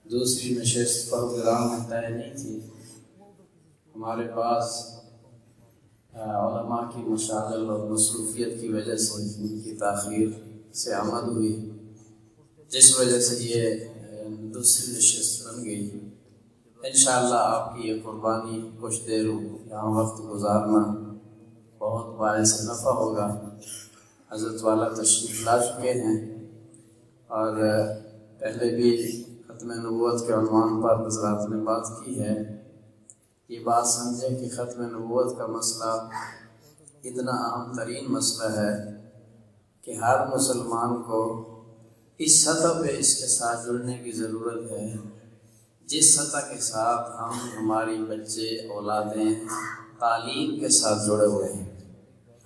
دوسری نشست پروگرام میں طے نہیں تھی. ہمارے پاس علماء کی مشاغل اور مصروفیت کی وجہ سے ان کی تاخیر سے آمد ہوئی، جس وجہ سے یہ دوسری نشست بن گئی. انشاءاللہ آپ کی یہ قربانی کچھ دیر یہاں وقت گزارنا بہت باعث نفع ہوگا. حضرت والا تشریف لا چکے ہیں اور پہلے بھی ختم نبوت کے عنوان پر حضرات نے بات کی ہے. یہ بات سمجھیں کہ ختم نبوت کا مسئلہ اتنا اہم ترین مسئلہ ہے کہ ہر مسلمان کو اس سطح پہ اس کے ساتھ جڑنے کی ضرورت ہے جس سطح کے ساتھ ہم ہماری بچے اولادیں تعلیم کے ساتھ جڑے ہوئے ہیں.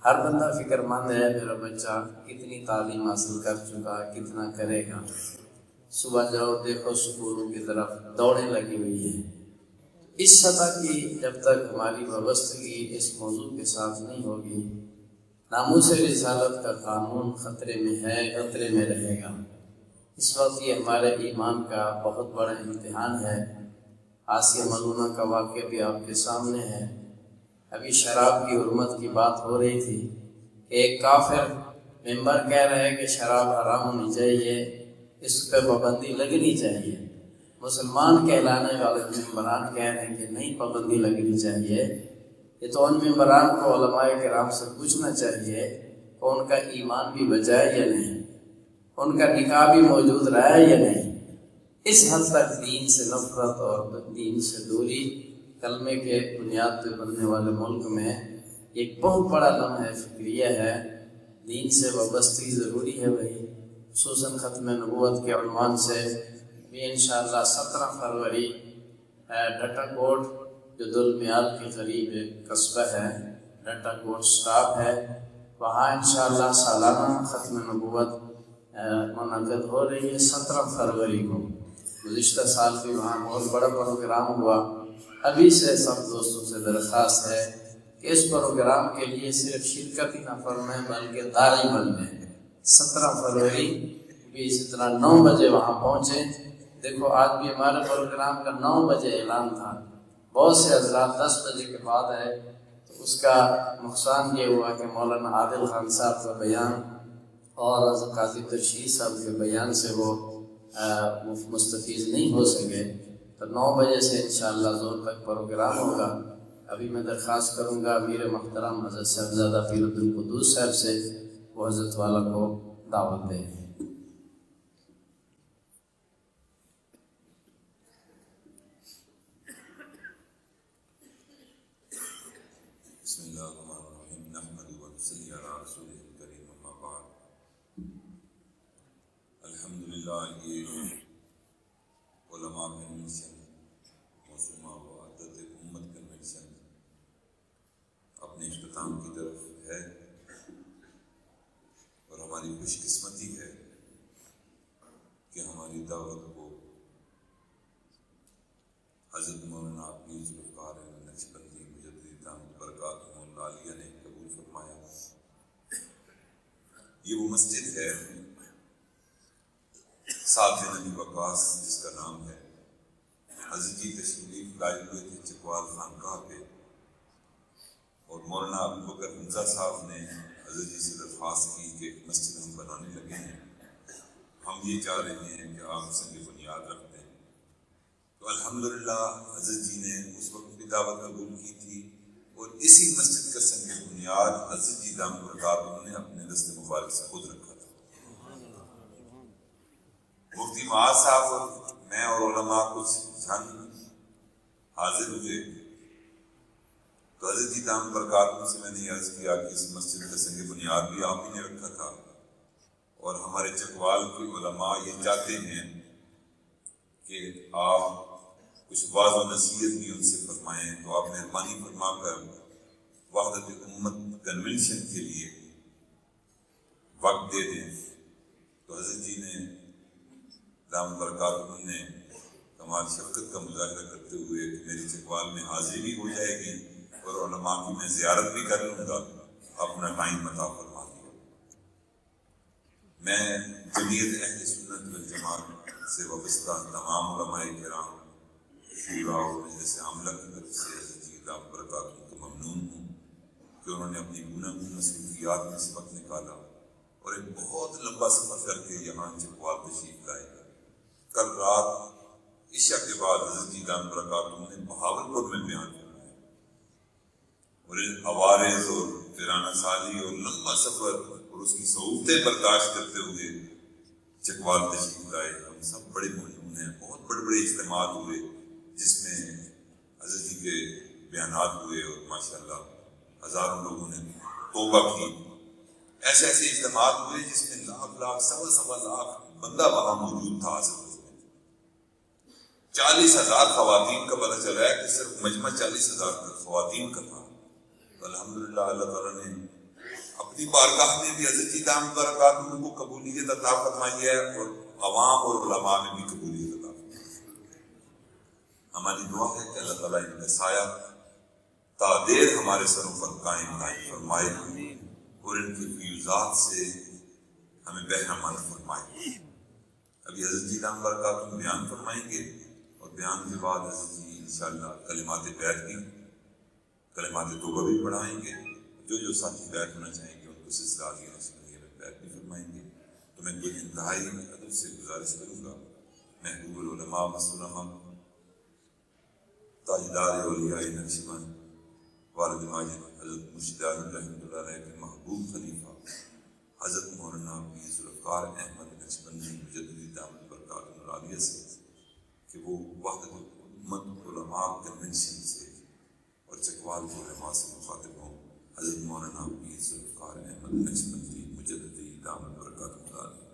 ہر بندہ فکر مند ہے میرا بچہ کتنی تعلیم حاصل کر چکا، کتنا کرے گا. صبح جاؤ دیکھو سکولوں کی طرف دوڑیں لگی ہوئی ہیں. اس سطح کی جب تک ہماری وابستگی اس موضوع کے ساتھ نہیں ہوگی، ناموس رسالت کا قانون خطرے میں ہے، خطرے میں رہے گا. اس وقت یہ ہمارے ایمان کا بہت بڑا امتحان ہے. آسیہ ملونہ کا واقعہ بھی آپ کے سامنے ہے. ابھی شراب کی حرمت کی بات ہو رہی تھی. ایک کافر ممبر کہہ رہے کہ شراب حرام ہونی چاہیے، اس پہ پابندی لگنی چاہیے. مسلمان کہلانے والے ممبران کہہ رہے ہیں کہ نہیں، پابندی لگنی چاہیے. یہ تو ان ممبران کو علماء کرام سے پوچھنا چاہیے کہ ان کا ایمان بھی بچا ہے یا نہیں، ان کا نکاح بھی موجود رہا ہے یا نہیں. اس حد تک دین سے نفرت اور دین سے دوری کلمے کے بنیاد پہ بننے والے ملک میں ایک بہت بڑا لمحہ فکریہ ہے. دین سے وابستگی ضروری ہے بھائی. خصوصاً ختم نبوت کے عنوان سے بھی انشاءاللہ 17 فروری ڈٹا کوٹ جو دلمیال کے قریب ایک قصبہ ہے، ڈٹا کوٹ سٹاپ ہے، وہاں انشاءاللہ سالانہ ختم نبوت منعقد ہو رہی ہے 17 فروری کو. گزشتہ سال بھی وہاں بہت بڑا پروگرام ہوا. ابھی سے سب دوستوں سے درخواست ہے کہ اس پروگرام کے لیے صرف شرکت ہی نہ فرمائیں بلکہ داعی بن جائیں. 17 فروری بھی اسی طرح 9 بجے وہاں پہنچیں. دیکھو آج بھی ہمارے پروگرام کا 9 بجے اعلان تھا، بہت سے حضرات 10 بجے کے بعد آئے. تو اس کا نقصان یہ ہوا کہ مولانا عادل خان صاحب کا بیان اور حضرت قاضی ترشید صاحب کے بیان سے وہ مستفیض نہیں ہو سکے. تو 9 بجے سے انشاءاللہ زور تک پروگرام ہوگا. ابھی میں درخواست کروں گا امیر محترم حضرت صاحبزادہ پیر عبدالقدوس صاحب سے وہ حضرت والا کو دعوت دیں. بسم اللہ الرحمن الرحیم نحمد و نصلی علی رسول کریم اما بعد. الحمدللہ یہ علماء کنونشن موسومہ و عدد امت کنونشن اپنے اختتام کی طرف ہے اور ہماری خوش قسمتی ہے کہ ہماری دعوت کو حضرت مولانا عبدالعزیز ذوالفقار نقشبندی مجدد دامت برکاتہ العالیہ نے قبول فرمایا. یہ وہ مسجد ہے ساتھ نبی وقاص جس کا نام ہے. حضرت جی تشریف لائے ہوئے تھے چکوال خانقاہ پہ اور مولانا ابوبکر حمزہ صاحب نے حضرت جی سے درخواست کی کہ مسجد ہم بنانے لگے ہیں، ہم یہ چاہ رہے ہیں کہ آپ سنگ بنیاد رکھ دیں. تو الحمدللہ حضرت جی نے اس وقت بھی دعوت قبول کی تھی اور اسی مسجد کا سنگ بنیاد حضرت جی دامت برکاتہ نے اپنے دست مبارک سے خود رکھا تھا. مفتی معاذ صاحب اور میں اور علماء کچھ جھن حاضر ہوئے تو حضرت جی دامت برکاتہ سے میں نے عرض کیا کہ اس مسجد کا سنگ بنیاد بھی آپ ہی نے رکھا تھا اور ہمارے چکوال کے علماء یہ چاہتے ہیں کہ آپ کچھ واضح و نصیحت بھی ان سے فرمائیں. تو آپ مہربانی فرما کر وحدت امت کنونشن کے لیے وقت دے دیں. تو حضرت جی نے دامت برکاتہ نے کمال شفقت کا مظاہرہ کرتے ہوئے کہ میری چکوال میں حاضری بھی ہو جائے گی اور علماء کی میں زیارت بھی کر لوں گا، اپنا ٹائم عطا فرما دیا. میں جمعیت اہل سنت والجماعت سے وابستہ تمام علماء کرام، شورا اور مجلس عاملہ کی طرف سے حضرت جی دامت برکاتہ کو ممنون ہوں کہ انہوں نے اپنی گوناگون مصروفیات میں سے وقت نکالا اور ایک بہت لمبا سفر کر کے یہاں چکوال تشریف لائے۔ کل رات عشاء کے بعد حضرت جی دامت برکاتہ نے بہاولپور میں بیان فرمایا اور ان عوارض اور ویرانہ سالی اور لمبا سفر اور اس کی صعوبتیں برداشت کرتے ہوئے چکوال تشریف لائے۔ ہم سب بڑے ممنون ہیں، بہت بڑے بڑے اجتماعات ہوئے جس میں حضرت جی کے بیانات ہوئے اور ماشاءاللہ ہزاروں لوگوں نے توبہ کی۔ ایسے ایسے اجتماعات ہوئے جس میں لاکھ سوا لاکھ بندہ وہاں موجود تھا۔ حضرت 40,000 خواتین کا پتہ چلا ہے کہ صرف مجمع 40,000 خواتین کا تھا۔ الحمدللہ اللہ تعالیٰ نے اپنی بارگاہ میں بھی حضرت جی دامت برکاتہ کو قبولیت عطا فرمائی ہے اور عوام اور علماء میں بھی قبولیت عطا فرمائی۔ ہماری دعا ہے کہ اللہ تعالیٰ ان کا سایہ تا دیر ہمارے سروں پر قائم فرمائے اور ان کی فیوزات سے ہمیں بہرمند فرمائے۔ ابھی حضرت جی دامت برکاتہ بیان فرمائیں گے اور بیان کے بعد حضرت جی انشاءاللہ کلمات بیعت بھی، کلمات توبہ بھی پڑھائیں گے۔ جو ساتھی بیعت ہونا چاہیں گے ان کو سلسلہ آگے میں بیعت بھی فرمائیں گے۔ تو میں کوئی انتہائی ادب سے گزارش کروں گا، محبوب العلماء مسلمہ تاجدار اولیاء نقشبند والد ماجد حضرت مرشد عالم رحمۃ اللہ علیہ کے محبوب خلیفہ حضرت مولانا پیر ذوالفقار احمد نقشبندی مجدد دامت برکاتہ العالیہ سے کہ وہ وحدت امت علماء کنونشن سے اور چکوال کے علماء سے مخاطب ہوں۔ حضرت مولانا پیر ذوالفقار احمد نقشبندی مجدد دامت برکاتہ العالیہ۔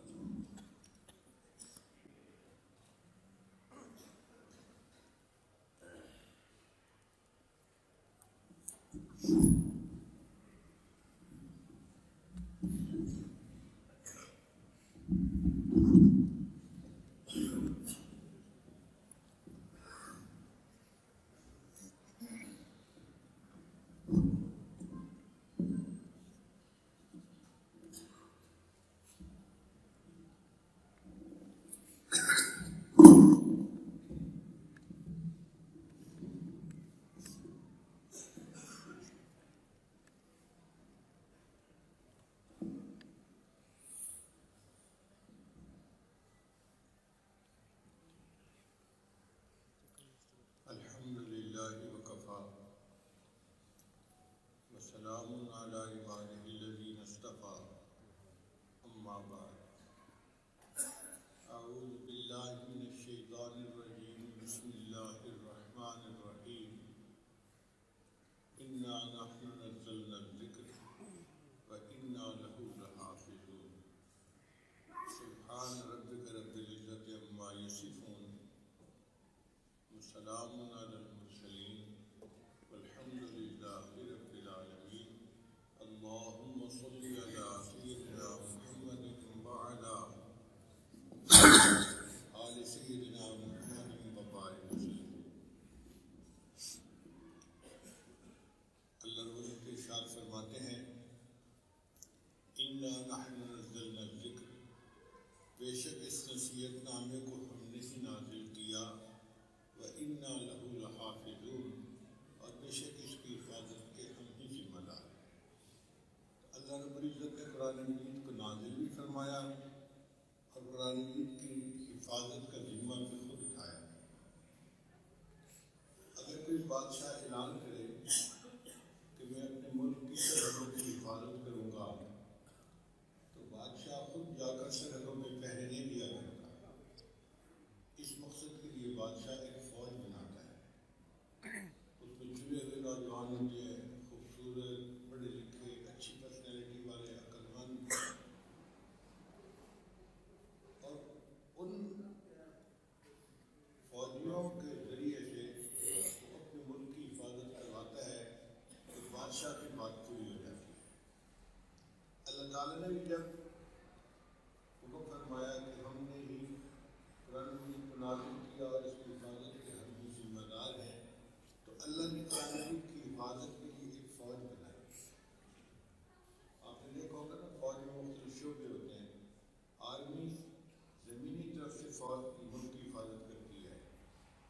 ملک کی حفاظت کرتی ہے،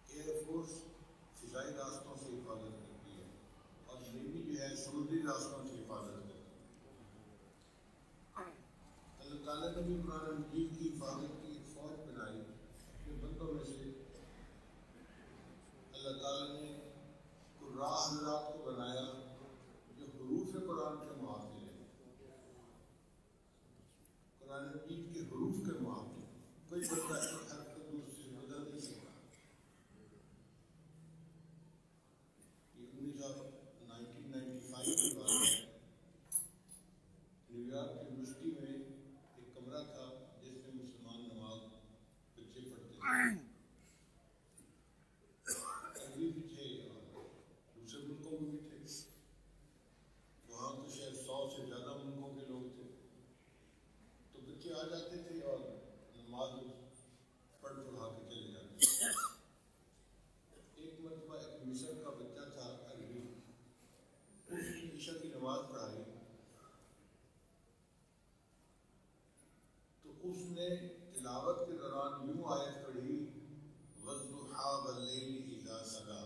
ایئر فورس فضائی راستوں سے حفاظت کرتی ہے، اور نیوی جو ہے سمندری راستوں سے حفاظت کرتی ہے۔ اللہ تعالیٰ نے بھی قرآن مجید کی حفاظت کی ایک فوج بنائی اپنے بندوں میں سے۔ اللہ تعالیٰ نے قراء حضرات کو بنایا جو حروف قرآن کے محافظ ہیں، قرآن مجید کے حروف کے محافظ۔ کوئی بندہ ایک حرف کو دوسرے سے بدل نہیں سکتا۔ یہ 1995 کی بات ہے، نیو یارک یونیورسٹی میں ایک کمرہ تھا جس میں مسلمان نماز بچے پڑھتے تھے، عربی بھی تھے اور دوسرے ملکوں میں بھی تھے۔ وہاں تو شاید 100 سے زیادہ ملکوں کے لوگ تھے، تو بچے آ جاتے تھے اور نماز پڑھ پڑھا کے چلے جاتے تھے۔ ایک مرتبہ ایک مصر کا بچہ تھا عربی، اس نے عشاء کی نماز پڑھائی تو اس نے تلاوت کے دوران یوں آیت پڑھی، وَالضُّحَىٰ وَاللَّيْلِ إِذَا سَجَىٰ۔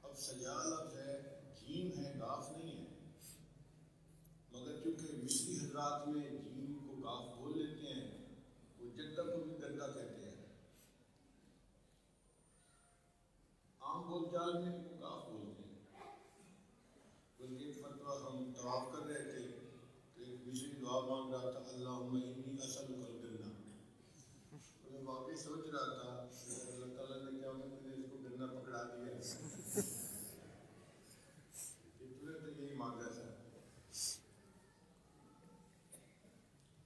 اب سجا لفظ ہے، جیم ہے، گاف نہیں ہے، مگر چونکہ مصری حضرات میں جیم کو گاف بول لیتے ہیں، وہ جدہ کو بھی گدا کہتے ہیں، عام بول چال میں وہ گاف بولتے ہیں۔ بلکہ ایک مرتبہ ہم طواف کر رہے تھے تو ایک مصری دعا مانگ رہا تھا، اللہم انی اسألک الجنہ۔ میں واقعی سوچ رہا تھا کہ اللہ تعالیٰ نے کیا میں نے اس کو گنا پکڑا دیا ہے، اتنے تو یہی مانگا تھا۔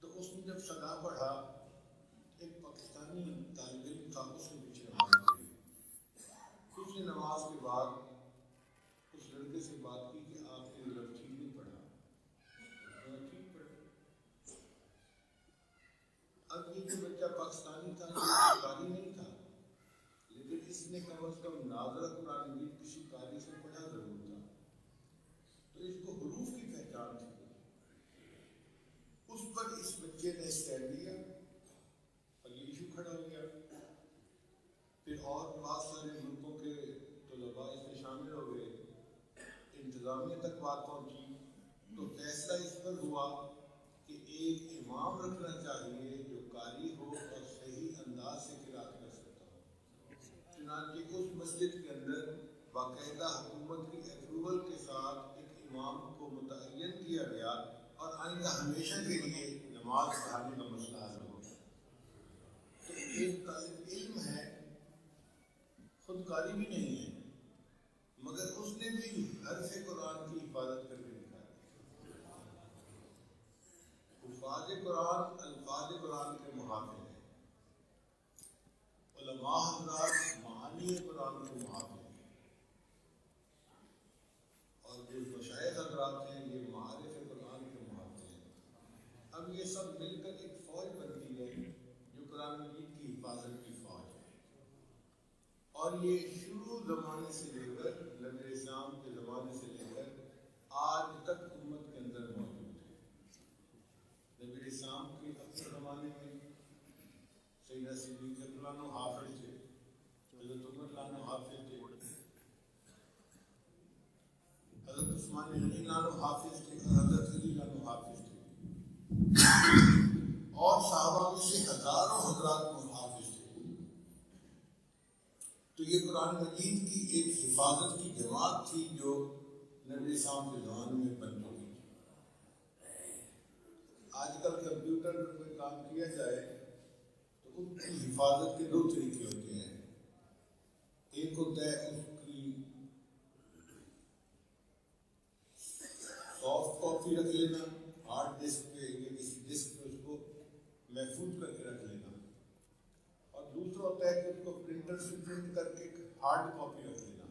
تو اس نے جب صدا پڑھا، ایک پاکستانی طالب علم تھا، اس نے پیچھے نماز پڑھی۔ اس نے نماز کے بعد اس لڑکے سے بات کی کہ آپ نے لفظ ٹھیک نہیں پڑھا، ٹھیک پڑھا۔ اب یہ جو بچہ پاکستانی تھا، یہ قاری نہیں تھا، لیکن اس نے کم از کم ناظرہ قرآن مجید کسی قاری سے پڑھا ضرور تھا، تو اس کو حروف کی پہچان تھی۔ اس پر اس بچے نے اسٹینڈ لیا اور یہ ایشو کھڑا ہو گیا۔ پھر اور بہت سارے ملکوں کے طلباء اس میں شامل ہو گئے، انتظامیہ تک بات پہنچی، تو فیصلہ اس پر ہوا کہ ایک امام رکھنا چاہیے جو قاری ہو اور صحیح انداز سے قرأت کر سکتا ہو۔ چنانچہ اس مسجد کے اندر باقاعدہ حکومت کی اپروول کے ساتھ ایک امام کو متعین کیا گیا اور آئندہ ہمیشہ کے لیے نماز پڑھانے کا مسئلہ حل ہو گیا۔ تو ایک طالب علم ہے، خود قاری بھی نہیں ہے، مگر اس نے بھی حرف قرآن کی حفاظت کر کے دکھا دی۔ حفاظ قرآن الفاظ قرآن کے محافظ ہیں، علماء حضرات معانی قرآن کے محافظ ہیں، اور جو مشائخ حضرات ہیں یہ معارف قرآن کے محافظ ہیں۔ اب یہ سب مل کر ایک فوج بنتی ہے جو قرآن مجید کی حفاظت کی فوج ہے، اور یہ شروع زمانے سے لے کر نبی اسلام کے زمانے سے لے کر آج تک امت کے اندر موجود ہے۔ نبی اسلام کے اپنے زمانے میں سیدنا صدیق اکبر عنہ حافظ تھے، حضرت عمر عنہ حافظ تھے، حضرت عثمان غنی عنہ حافظ تھے، حضرت علی عنہ حافظ تھے، اور صحابہ میں سے ہزاروں حضرات حافظ تھے۔ تو یہ قرآن مجید کی ایک حفاظت کی جماعت تھی جو نبی اسلام کے زمانے میں بن چکی تھی۔ آج کل کمپیوٹر پر کوئی کام کیا جائے تو ان کی حفاظت کے دو طریقے ہوتے ہیں، ایک ہوتا ہے اس کی سافٹ کاپی رکھ لینا ہارڈ ڈسک پہ یا کسی ڈسک پہ، اس کو محفوظ کر کے رکھ لینا، اور دوسرا ہوتا ہے کہ اس کو پرنٹر سے پرنٹ کر کے ہارڈ کاپی رکھ لینا۔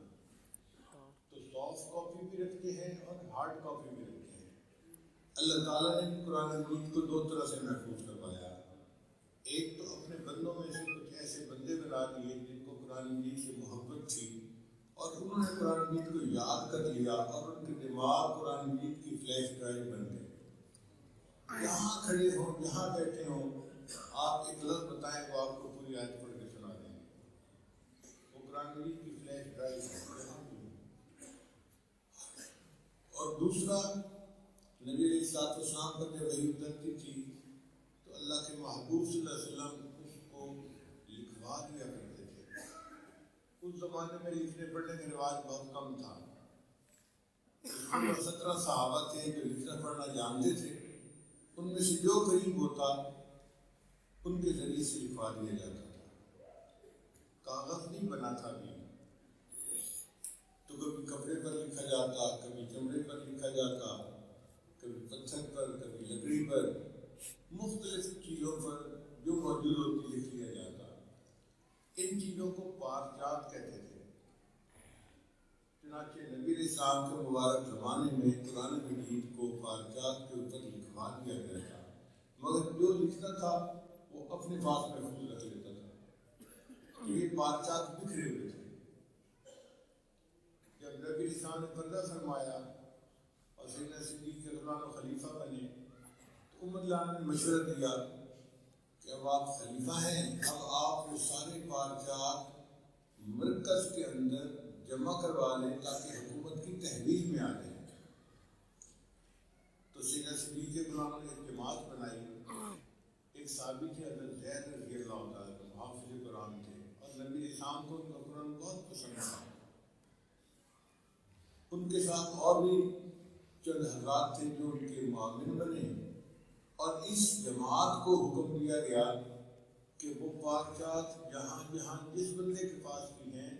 تو سافٹ کاپی بھی رکھتے ہیں اور ہارڈ کاپی بھی رکھتے ہیں۔ اللہ تعالیٰ نے قرآن مجید کو دو طرح سے محفوظ کروایا، ایک تو اپنے بندوں میں سے کچھ ایسے بندے بنا دیے جن کو قرآن مجید سے محبت تھی اور انہوں نے قرآن مجید کو یاد کر لیا اور ان کے دماغ قرآن مجید کی فلیش ڈرائیو بن گئے۔ جہاں کھڑے ہوں، جہاں بیٹھے ہوں، آپ ایک لفظ بتائیں وہ آپ کو پوری آیت پڑھ کے سنا دیں گے. وہ قرآن مجید کی فلیش ڈرائیو ہے. اور دوسرا نبی علیہ الصلوۃ والسلام پر جب وحی اترتی تھی تو اللہ کے محبوب صلی اللہ علیہ وسلم اس کو لکھوا دیا کرتے تھے. اس زمانے میں لکھنے پڑھنے کا رواج بہت کم تھا. 17 صحابہ تھے جو لکھنا پڑھنا جانتے تھے. ان میں سے جو قریب ہوتا ان کے ذریعے سے لکھوا دیا جاتا تھا. کاغذ نہیں بنا تھا ابھی تو کبھی کپڑے پر لکھا جاتا, کبھی چمڑے پر لکھا جاتا, کبھی پتھر پر, کبھی لکڑی پر, مختلف چیزوں پر جو موجود ہوتی لکھ لیا جاتا. ان چیزوں کو پارچات کہتے تھے. چنانچہ نبی علیہ السلام کے مبارک زمانے میں قرآن مجید کو پارچات کے اوپر لکھوا دیا گیا تھا, مگر جو لکھتا تھا وہ اپنے پاس محفوظ رکھ لیتا تھا. یہ پارچات بکھرے ہوئے تھے. جب نبی علیہ السلام نے پردہ فرمایا اور سیدنا صدیق کے دوران خلیفہ بنے تو امت اللہ نے مشورہ دیا کہ اب آپ خلیفہ ہیں, اب آپ وہ سارے پارچات مرکز کے اندر جمع کروا لیں تاکہ حکومت کی تحویل میں آ جائیں. تو سیدنا صدیق کے دوران نے ایک جماعت بنائی. ایک صحابی تھے حضرت زید رضی اللہ تعالیٰ عنہ, حافظ قرآن تھے اور نبی علیہ السلام کو ان کا قرآن بہت پسند تھا. ان کے ساتھ اور بھی چند حضرات تھے جو ان کے معاون بنے اور اس جماعت کو حکم دیا گیا کہ وہ پارچات جہاں جہاں جس بندے کے پاس بھی ہیں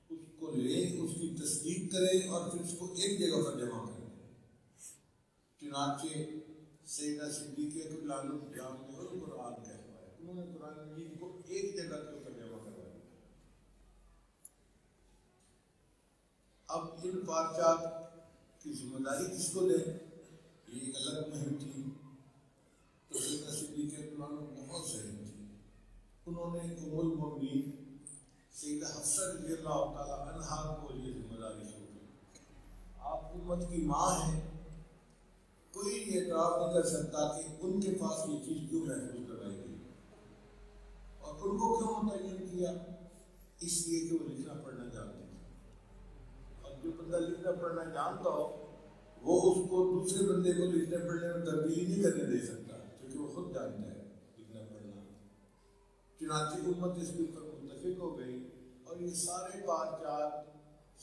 اس کو لیں, اس کی تصدیق کریں اور پھر اس کو ایک جگہ پر جمع کریں. چنانچہ سیدنا صدیق اکبر جامع القرآن کہلوایا. انہوں نے قرآن مجید کو ایک جگہ کے اوپر جمع کروایا. اب ان پارچات کی ذمہ داری کس کو دیں, یہ ایک الگ مہم تھی. تو سیدنا صدیق اکبر بہت ذہین تھی. انہوں نے ام المؤمنین سیدہ حفصہ رضی اللہ تعالیٰ عنہا کو یہ ذمہ داری سونپی. آپ امت کی ماں ہیں, کوئی یہ اعتراف نہیں کر سکتا کہ ان کے پاس یہ چیز کیوں محفوظ کروائی گئی اور ان کو کیوں متعین کیا. اس لیے کہ وہ لکھنا پڑھنا جانتے تھے, اور جو بندہ لکھنا پڑھنا جانتا ہو وہ اس کو دوسرے بندے کو لکھنے پڑھنے میں تبدیلی نہیں کرنے دے سکتا کیونکہ وہ خود جانتا ہے لکھنا پڑھنا. چنانچہ امت اس کے اوپر متفق ہو گئی اور یہ سارے پارچات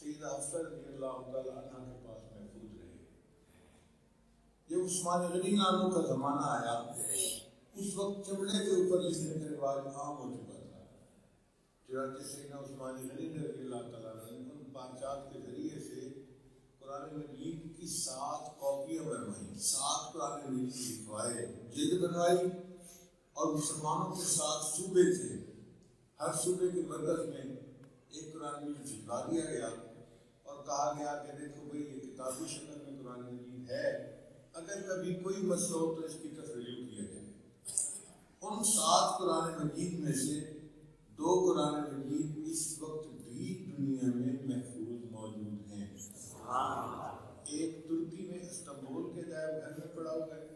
سیدہ حفصہ رضی اللہ تعالیٰ عنہ کے پاس محفوظ رہے. جب عثمان غنی ناموں کا زمانہ آیا اس وقت چمڑے کے اوپر لکھنے کا رواج عام ہو چکا تھا. چنانچہ سیدنا عثمان غنی رضی اللہ تعالیٰ عنہ ان پارچات کے ذریعے سے قرآن مجید کی 7 کاپیاں بنوائیں, 7 قرآن مجید لکھوائے, جلد بنوائی. اور مسلمانوں کے 7 صوبے تھے, ہر صوبے کے مرکز میں ایک قرآن مجید بھجوا دیا گیا اور کہا گیا کہ دیکھو بھئی یہ کتابی شکل میں قرآن مجید ہے, اگر کبھی کوئی مسئلہ ہو تو اس کی تفریح کیا جائے. ان 7 قرآن مجید میں سے 2 قرآن مجید اس وقت بھی دنیا میں محفوظ موجود ہیں. ایک ترکی میں استنبول کے عجائب گھر میں پڑا ہوا ہے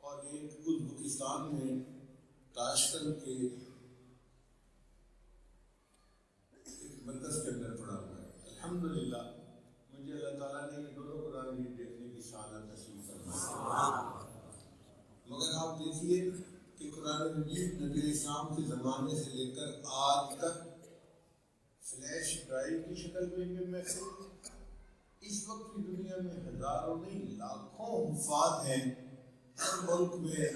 اور ایک ازبکستان میں تاشکند کے ایک مرکز کے اندر پڑا ہوا ہے. الحمدللہ مجھے اللہ تعالیٰ نے یہ دونوں قرآن مجید دیکھنے کی سعادت نصیب فرمائی. مگر آپ دیکھیے کہ قرآن مجید نبی علیہ السلام کے زمانے سے لے کر آج تک فلیش ڈرائیو کی شکل میں بھی محفوظ. اس وقت کی دنیا میں ہزاروں نہیں لاکھوں حفاظ ہیں ہر ملک میں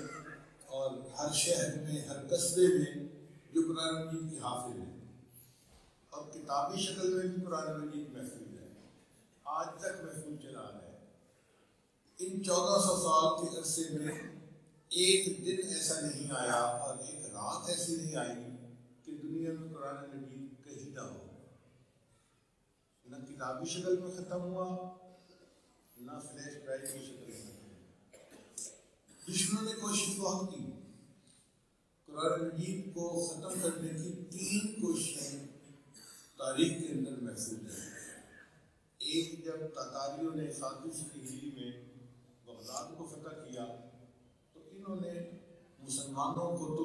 اور ہر شہر میں, ہر قصبے میں جو قرآن مجید کی حافظ ہیں اور کتابی شکل میں بھی قرآن مجید محفوظ ہے, آج تک محفوظ چلا رہا ہے. ان 1400 سال کے عرصے میں ایک دن ایسا نہیں آیا اور ایک رات ایسی نہیں آئی کہ دنیا میں قرآن مجید کہیں نہ ہو. نہ کتابی شکل میں ختم ہوا, نہ فلیش ڈرائیو کی شکل میں ختم ہوا. دشمنوں نے کوشش بہت کی. قرآن مجید کو ختم کرنے کی 3 کوششیں تاریخ کے اندر محفوظ ہیں. ایک جب تاتاریوں نے 700 ہجری میں بغداد کو فتح کیا تو انہوں نے مسلمانوں کو تو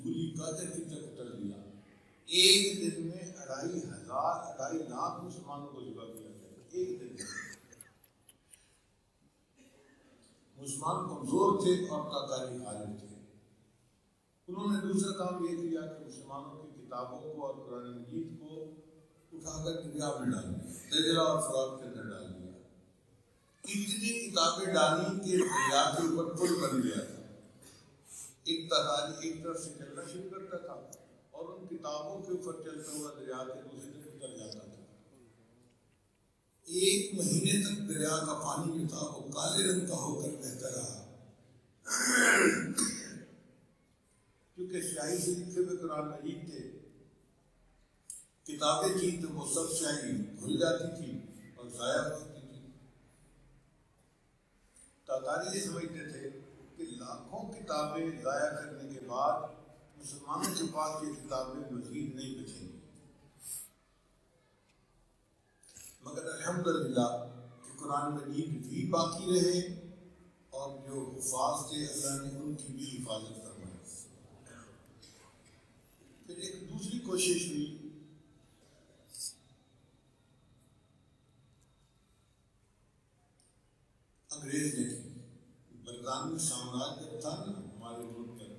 گلی قادر کی طرف کر دیا. ایک دن میں 2.5 لاکھ مسلمانوں کو ذبح کیا گیا ایک دن میں. مسلمان کمزور تھے اور تاکاری حالت تھے. انہوں نے دوسرا کام یہ کیا کہ مسلمانوں کی کتابوں کو اور قرآن مجید کو اٹھا کر دریا میں ڈال دیا, دجلہ اور فرات کے اندر ڈال دیا. اتنی کتابیں ڈالی کہ دریا کے اوپر پل بن گیا تھا. ایک تاکاری ایک طرف سے چلنا شروع کرتا تھا اور ان کتابوں کے اوپر چلتا ہوا دریا کے دوسری طرف اتر جاتا تھا. 1 مہینے تک دریا کا پانی جو تھا وہ کالے رنگ کا ہو کر بہتا رہا, کیونکہ سیاہی سے لکھے ہوئے قرآن مجید تھے. کتابیں تھیں تو وہ سب سیاہی گھل جاتی تھی اور ضائع ہوتی تھی. تاتاری یہ سمجھتے تھے کہ لاکھوں کتابیں ضائع کرنے کے بعد مسلمانوں کے پاس یہ کتابیں مزید نہیں بچیں گی. مگر الحمدللہ کہ قرآن مجید بھی باقی رہے اور جو حفاظ تھے اللہ نے ان کی بھی حفاظت فرمائی. پھر ایک دوسری کوشش ہوئی, انگریز نے کی. برطانوی سامراج جب تھا نا ہمارے ملک میں,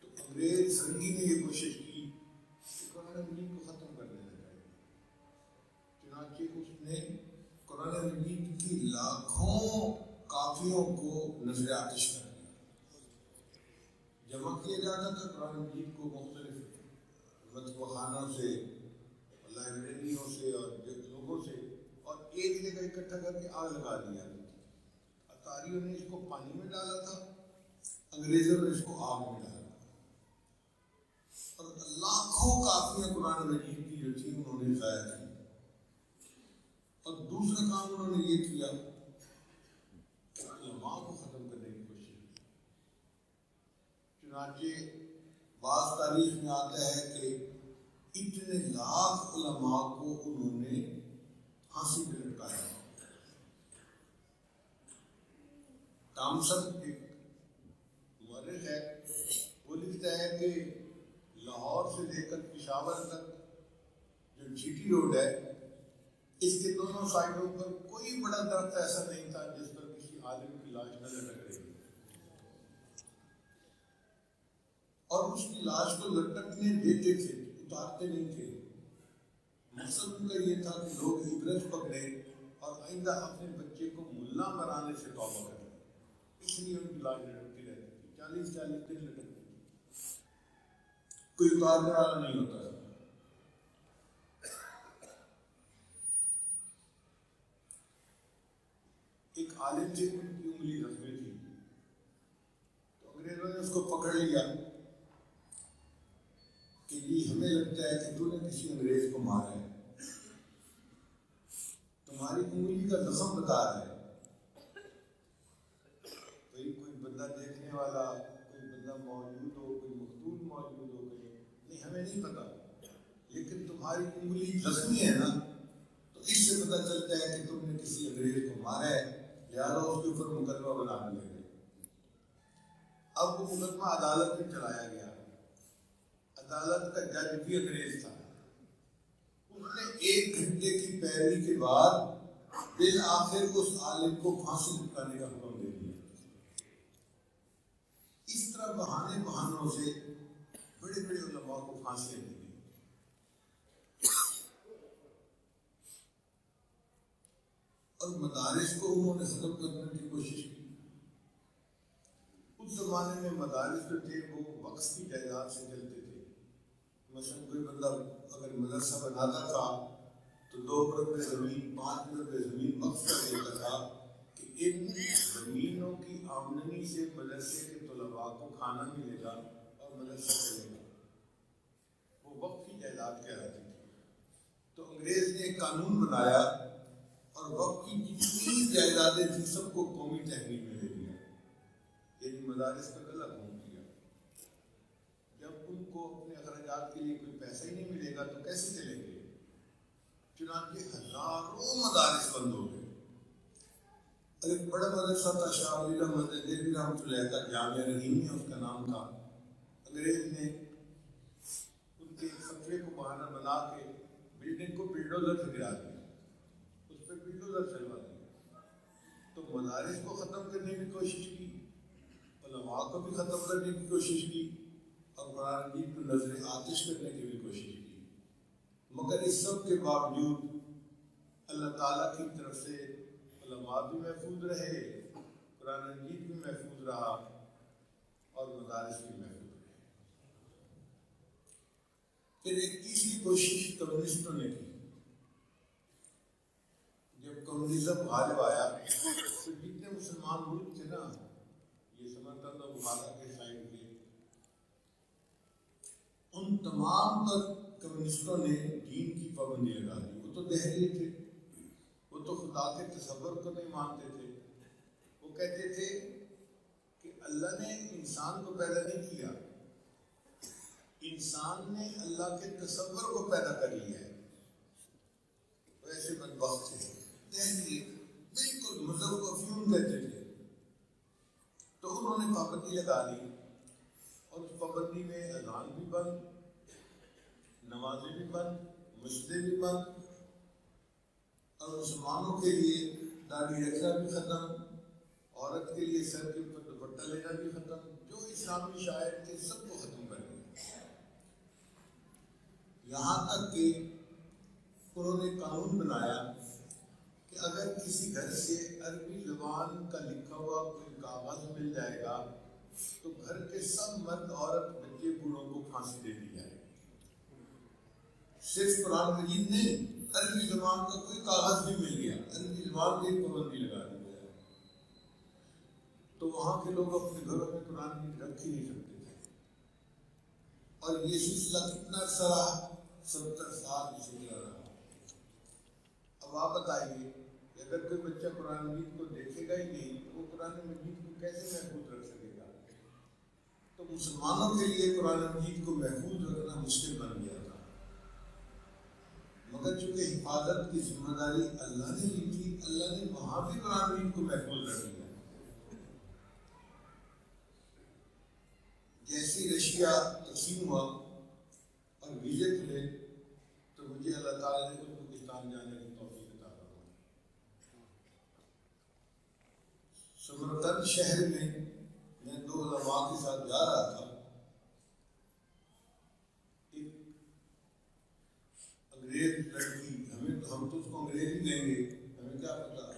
تو انگریز فرنگی نے یہ کوشش کی کہ قرآن مجید کو ختم کر دینا چاہیے. چنانچہ اس نے قرآن مجید کی لاکھوں کاپیوں کو نظر آتش کر دیا. جمع کیا جاتا تھا قرآن مجید کو مختلف مطبوع خانوں سے, لائبریریوں سے اور لوگوں سے, اور ایک جگہ اکٹھا کر کے آگ لگا دیا. اتاریوں نے اس کو پانی میں ڈالا تھا, انگریزوں نے اس کو آگ میں ڈالا, اور لاکھوں کاپیاں قرآن مجید کی جو تھی انہوں نے ضائع کی. اور دوسرا کام انہوں نے یہ کیا کہ علماء کو ختم کرنے کی کوشش کی. چنانچہ بعض تاریخ میں آتا ہے کہ اتنے لاکھ علماء کو انہوں نے پھانسی پہ لٹکایا. تامسن ایک مورخ ہے, وہ لکھتا ہے کہ لاہور سے لے کر پشاور تک جو جی ٹی روڈ ہے, اس کے دونوں سائڈوں پر کوئی بڑا درخت ایسا نہیں تھا جس پر کسی عالم کی لاش نہ لٹک رہی. اور اس کی لاش کو لٹکنے دیتے تھے, اتارتے نہیں تھے. مقصد ان کا یہ تھا کہ لوگ عبرت پکڑے اور آئندہ اپنے بچے کو ملا بنانے سے توبہ کریں. اس لیے ان کی لاش لٹکتی رہتی تھی, 40 دن لٹکتی تھی, کوئی اتارنے والا نہیں ہوتا تھا. ایک عالم تھے, ان کی انگلی زخمی تھی, تو انگریزوں نے اس کو پکڑ لیا کہ یہ ہمیں لگتا ہے کہ تو نے کسی انگریز کو مارا ہے, تمہاری انگلی کا زخم بتا رہا ہے. کوئی بندہ دیکھنے والا, کوئی بندہ موجود ہو, کوئی مقتول موجود ہو, نہیں ہمیں نہیں پتا, لیکن تمہاری انگلی زخمی ہے نا, تو اس سے پتہ چلتا ہے کہ تم نے کسی انگریز کو مارا ہے, لہٰذا اس کے اوپر مقدمہ بنا دیا گیا. اب وہ مقدمہ عدالت میں چلایا گیا. عدالت کا جج بھی انگریز تھا. اس نے 1 گھنٹے کی پیروی کے بعد بالآخر اس عالم کو پھانسی لٹکانے کا حکم دے دیا. اس طرح بہانوں سے بڑے بڑے علماء کو پھانسی دی گئی. اور مدارس کو انہوں نے ختم کرنے کی کوشش کی. اس زمانے میں مدارس جو تھے وہ وقف کی جائیداد سے چلتے تھے. مثلاً کوئی بندہ اگر مدرسہ بناتا تھا تو 2 مربع زمین 5 مربع زمین وقف کر دیتا تھا کہ ان زمینوں کی آمدنی سے مدرسے کے طلباء کو کھانا ملے گا اور مدرسہ چلے گا. وہ وقف کی جائیداد کہلاتی تھی. تو انگریز نے ایک قانون بنایا اور وقف کی جتنی جائیدادیں تھیں سب کو قومی تحویل میں لے لیا, یعنی مدارس کا غلط گھوم دیا. جب ان کو اپنے اخراجات کے لیے کوئی پیسہ ہی نہیں ملے گا تو کیسے چلیں گے؟ چنانچہ ہزاروں مدارس بند ہو گئے. اور ایک بڑا مدرسہ تھا شاہ ولی احمد دہلوی رحمۃ اللہ کا، جامعہ رحیمیہ اس کا نام تھا. انگریز نے ان کے خطرے کو بہانہ بنا کے بلڈنگ کو بلڈوزر سے گرا دیا، اس پہ بلڈوزر چلوا دیا. تو مدارس کو ختم کرنے کی کوشش کی، علماء کو بھی ختم کرنے کی کوشش کی، اور قرآن مجید کو نظر آتش کرنے کی بھی کوشش کی. مگر اس سب کے باوجود اللہ تعالیٰ کی طرف سے علماء بھی محفوظ رہے، قرآن مجید بھی محفوظ رہا، اور مدارس بھی محفوظ رہے. پھر ایک تیسری کوشش کمیونسٹوں نے کی. جب کمیونزم غالب آیا تو جتنے مسلمان ملک تھے نا، یہ سمرقند اور بخارا کے سائڈ کے، ان تمام پر کمیونسٹوں نے دین کی پابندی لگا دی. وہ تو دہلی تھے، وہ تو خدا کے تصور کو نہیں مانتے تھے. وہ کہتے تھے کہ اللہ نے انسان کو پیدا نہیں کیا، انسان نے اللہ کے تصور کو پیدا کر لیا ہے. ویسے بدبخت تھے، دہلی بالکل مذہب کو افیون کہتے تھے. تو انہوں نے پابندی لگا دی، اور اس پابندی میں اذان بھی بند، نمازیں بھی بند، مسجدیں بھی بند، اور مسلمانوں کے لیے داڑھی رکھنا بھی ختم، عورت کے لیے سر کے اوپر دوپٹہ لینا بھی ختم. جو اسلامی شاعر تھے سب کو ختم کر دیا. یہاں تک کہ انہوں نے قانون بنایا کہ اگر کسی گھر سے عربی زبان کا لکھا ہوا کوئی کاغذ مل جائے گا تو گھر کے سب مرد عورت بچے بوڑھوں کو پھانسی دے دی جائے. صرف قرآن مجید نہیں، عربی زبان کا کوئی کاغذ بھی مل گیا، عربی زبان کی پابندی لگا دی جائے. تو وہاں کے لوگ اپنے گھروں میں قرآن مجید رکھ ہی نہیں سکتے تھے. اور یہ سلسلہ کتنا عرصہ رہا؟ 70 سال یہ سلسلہ رہا. اب آپ بتائیے کہ اگر کوئی بچہ قرآن مجید کو دیکھے گا ہی نہیں تو وہ قرآن مجید کو کیسے محفوظ رکھ سکے گا؟ تو مسلمانوں کے لیے قرآن مجید کو محفوظ رکھنا مشکل بن گیا تھا. مگر چونکہ حفاظت کی ذمہ داری اللہ نے لی تھی، اللہ نے وہاں بھی قرآن مجید کو محفوظ رکھ لیا. جیسی رشیا تقسیم ہوا اور ویزے کھلے تو مجھے اللہ تعالیٰ نے ازبکستان جانے کی توفیق عطا فرمائی. سمرقند شہر میں 2 علماء کے ساتھ جا رہا تھا. ایک انگریز لڑکی، ہم تو اس کو انگریز ہی کہیں گے، ہمیں کیا پتا،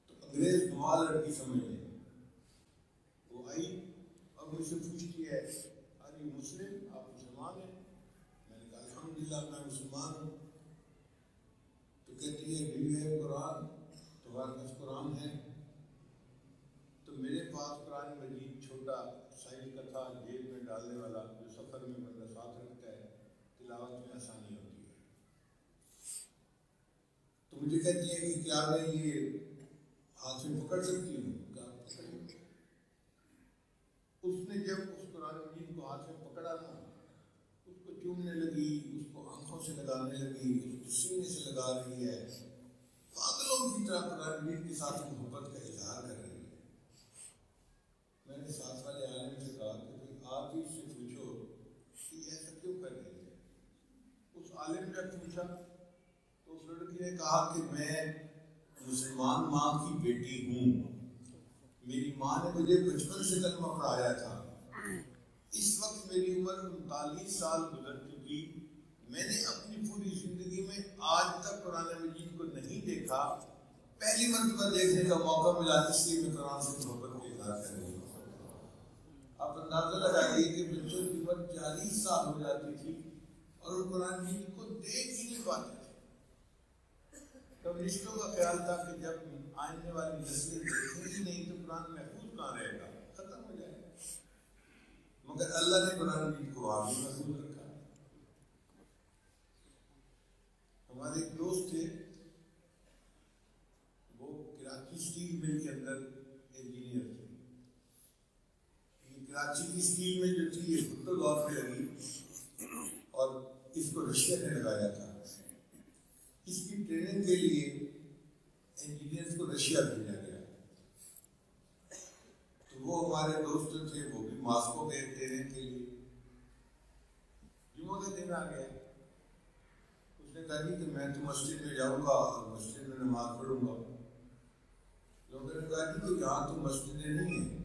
تو انگریز نما لڑکی سمجھ لیں. وہ آئی اور مجھ سے پوچھتی ہے، ارے مسلم، آپ مسلمان ہیں؟ میں نے کہا الحمدللہ میں مسلمان ہوں. تو کہتی ہے ڈو یو ہیو قرآن؟ تمہارے پاس قرآن ہے؟ تو میرے پاس قرآن مجید چھوٹا سائز کا تھا، جیب میں ڈالنے والا، جو سفر میں بندہ ساتھ رکھتا ہے، تلاوت میں آسانی ہوتی ہے. تو مجھے کہتی ہے کہ کیا میں یہ ہاتھ میں پکڑ سکتی ہوں؟ کہا پکڑ. اس نے جب اس قرآن مجید کو ہاتھ میں پکڑا نا، اس کو چومنے لگی، اس کو آنکھوں سے لگانے لگی، اس کو سینے سے لگا رہی ہے، پاگلوں کی طرح قرآن مجید کے ساتھ محبت کا اظہار کر رہی ہے. میں نے ساتھ والے عالم سے کہا کہ بھائی آپ ہی اس سے پوچھو کہ ایسا کیوں کر رہی ہے. اس عالم نے پوچھا تو اس لڑکی نے کہا کہ میں مسلمان ماں کی بیٹی ہوں، میری ماں نے مجھے بچپن سے کلمہ پڑھایا تھا. اس وقت میری عمر 39 سال گزر چکی، میں نے اپنی پوری زندگی میں آج تک قرآن مجید کو نہیں دیکھا، پہلی مرتبہ دیکھنے کا موقع ملا، اس لیے میں قرآن سے محبت کا اظہار کر رہی ہوں. آپ اندازہ لگائیے کہ بچوں کی عمر 40 سال ہو جاتی تھی اور وہ قرآن مجید کو دیکھ ہی نہیں پاتے تھے. کمیونسٹوں کا خیال تھا کہ جب آنے والی نسلیں دیکھیں ہی نہیں تو قرآن محفوظ کہاں رہے گا، ختم ہو جائے گا. مگر اللہ نے قرآن مجید کو وہاں بھی محفوظ رکھا. ہمارے ایک دوست تھے، وہ کراچی اسٹیل مل کے اندر انجینئر تھے. کراچی کی اسٹیل مل جو تھی یہ بھٹو دور میں لگی اور اس کو رشیا نے لگایا تھا. اس کی ٹریننگ کے لیے رشیا بھیجا گیا. تو وہ ہمارے دوست تھے، وہ بھی ماسکو گئے دینے کے لیے. جمعہ کا دن آ گیا. اس نے کہا کہ میں تو مسجد میں جاؤں گا اور مسجد میں نماز پڑھوں گا. لوگوں نے کہا کہ یہاں تو مسجدیں نہیں ہیں.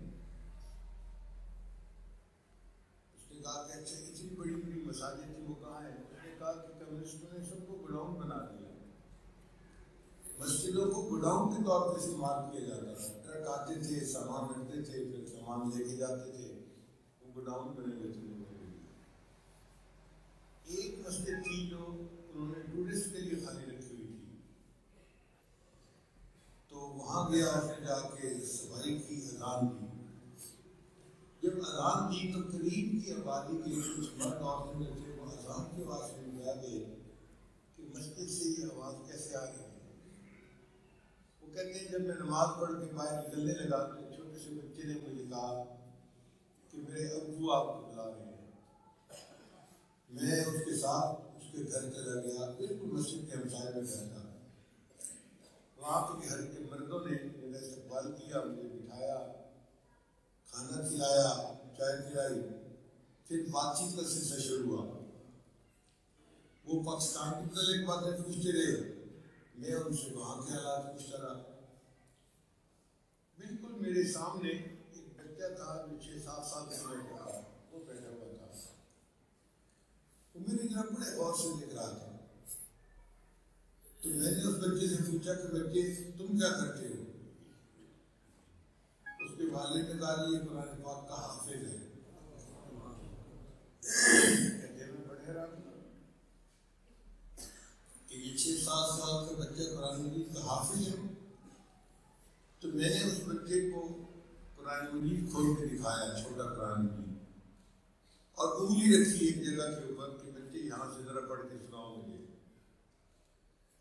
اس نے کہا کہ اچھا اتنی بڑی بڑی مساجد تھی وہ کہاں ہیں؟ اس نے کہا کہ کمیونسٹوں نے سب کو گڈاؤن بنا دیا. مسجدوں کو گڈاؤن کے طور پر استعمال کیا جاتا تھا. ٹرک آتے تھے، سامان رکھتے تھے، پھر سامان لے کے جاتے تھے. وہ گڈاؤن بنے ہوئے تھے. ایک مسجد تھی جو انہوں نے ٹورسٹ کے لیے خالی رکھی ہوئی تھی. تو وہاں گیا، اس نے جا کے صفائی کی، اذان دی. جب اذان دی تو قریب کی آبادی کے کچھ مرد عورتیں جو تھے وہ اذان کی آواز سے آ گئے کہ مسجد سے یہ آواز کیسے آ رہی ہے. وہ کہتے ہیں جب میں نماز پڑھ کے باہر نکلنے لگا تو چھوٹے سے بچے نے مجھے کہا کہ میرے ابو آپ کو بلا رہے ہیں. میں اس کے ساتھ اس کے گھر چلا گیا. بالکل مسجد کے ہمسائے میں گھر تھا. وہاں پہ گھر کے مردوں نے میرا استقبال کیا، مجھے بٹھایا، کھانا کھلایا، چائے پلائی. پھر بات چیت کا سلسلہ شروع ہوا. وہ پاکستان کی مختلف باتیں پوچھتے رہے، میں ان سے وہاں کے حالات پوچھتا رہا. بالکل میرے سامنے ایک بچہ تھا جو 6-7 سال کا بیٹھا تھا. وہ بیٹھا ہوا تھا. وہ میری طرف بڑے غور سے دیکھ رہا تھا. تو میں نے اس بچے سے پوچھا کہ بچے تم کیا کرتے ہو؟ اس کے والد نے کہا یہ قرآن پاک کا حافظ ہے. کہتے میں بڑے حیران ہوں کہ یہ 6-7 سال کا بچہ قرآن مجید کا حافظ ہے. تو میں نے اس بچے کو قرآن مجید کھول کے دکھایا، چھوٹا قرآن مجید، اور انگلی رکھی ایک جگہ کے اوپر کہ بچے یہاں سے ذرا پڑھ کے سناؤ مجھے.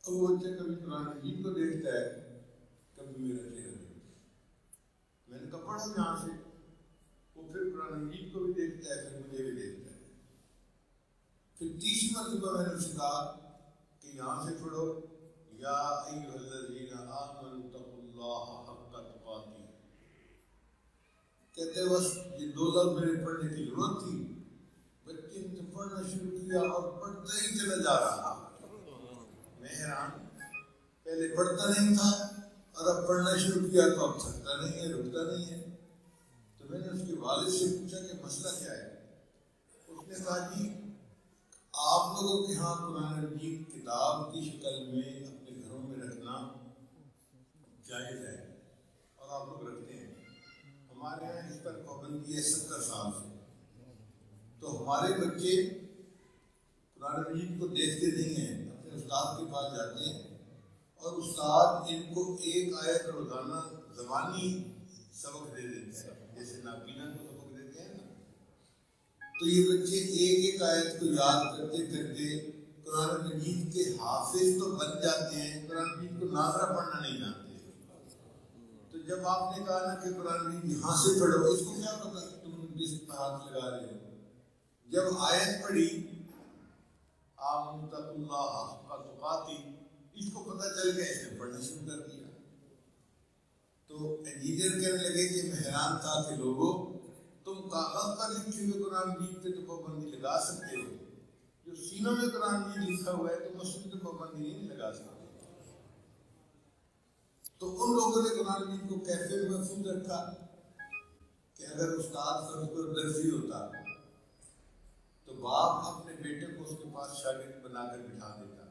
اب وہ بچہ کبھی قرآن مجید کو دیکھتا ہے، کبھی میرا چہرہ دیکھتا ہے. میں نے کہا پڑھو یہاں سے. وہ پھر قرآن مجید کو بھی دیکھتا ہے، پھر مجھے بھی دیکھتا ہے. پھر تیسری مرتبہ میں نے اسے کہا کہ یہاں سے پڑھو، یا ایھا الذین آمنوا اتقوا اللہ حق تقاته. کہتے بس یہ 2 لفظ میرے پڑھنے کی ضرورت تھی. بچے نے پڑھنا شروع کیا اور پڑھتا ہی چلا جا رہا تھا. میں حیران، پہلے پڑھتا نہیں تھا اور اب پڑھنا شروع کیا تو اب تھکتا نہیں ہے، رکتا نہیں ہے. تو میں نے اس کے والد سے پوچھا کہ مسئلہ کیا ہے. اس نے کہا جی آپ لوگوں کے ہاں قرآن مجید کتاب کی شکل میں اپنے گھروں میں رکھنا جائز ہے اور آپ لوگ رکھتے ہیں. ہمارے یہاں اس پر پابندی ہے 70 سال سے. تو ہمارے بچے قرآن مجید کو دیکھتے نہیں ہیں، اپنے استاد کے پاس جاتے ہیں اور استاد ان کو ایک آیت روزانہ زبانی سبق دے دیتے ہیں، جیسے نابینا کو سبق دیتے ہیں نا. تو یہ بچے ایک ایک آیت کو یاد کرتے کرتے قرآن مجید کے حافظ تو بن جاتے ہیں، قرآن مجید کو ناظرہ پڑھنا نہیں جانتے. تو جب آپ نے کہا نا کہ قرآن مجید یہاں سے پڑھو، اس کو کیا پتا کہ تم کس پر ہاتھ لگا رہے ہو. جب آیت پڑھی آمنوا اتقوا اللہ حق تقاته، اس کو پتہ چل گیا، اس نے پڑھنا شروع کر دیا. تو انجینئر کہنے لگے کہ میں حیران تھا کہ لوگوں تم کاغذ پر لکھے ہوئے قرآن مجید پہ تو پابندی لگا سکتے ہو، جو سینوں میں قرآن مجید لکھا ہوا ہے تو مسجد پہ پابندی نہیں لگا سکتے. تو ان لوگوں نے قرآن مجید کو کیسے محفوظ رکھا کہ اگر استاد فرض پر درسی ہوتا تو باپ اپنے بیٹے کو اس کے پاس شاگرد بنا کر بٹھا دیتا.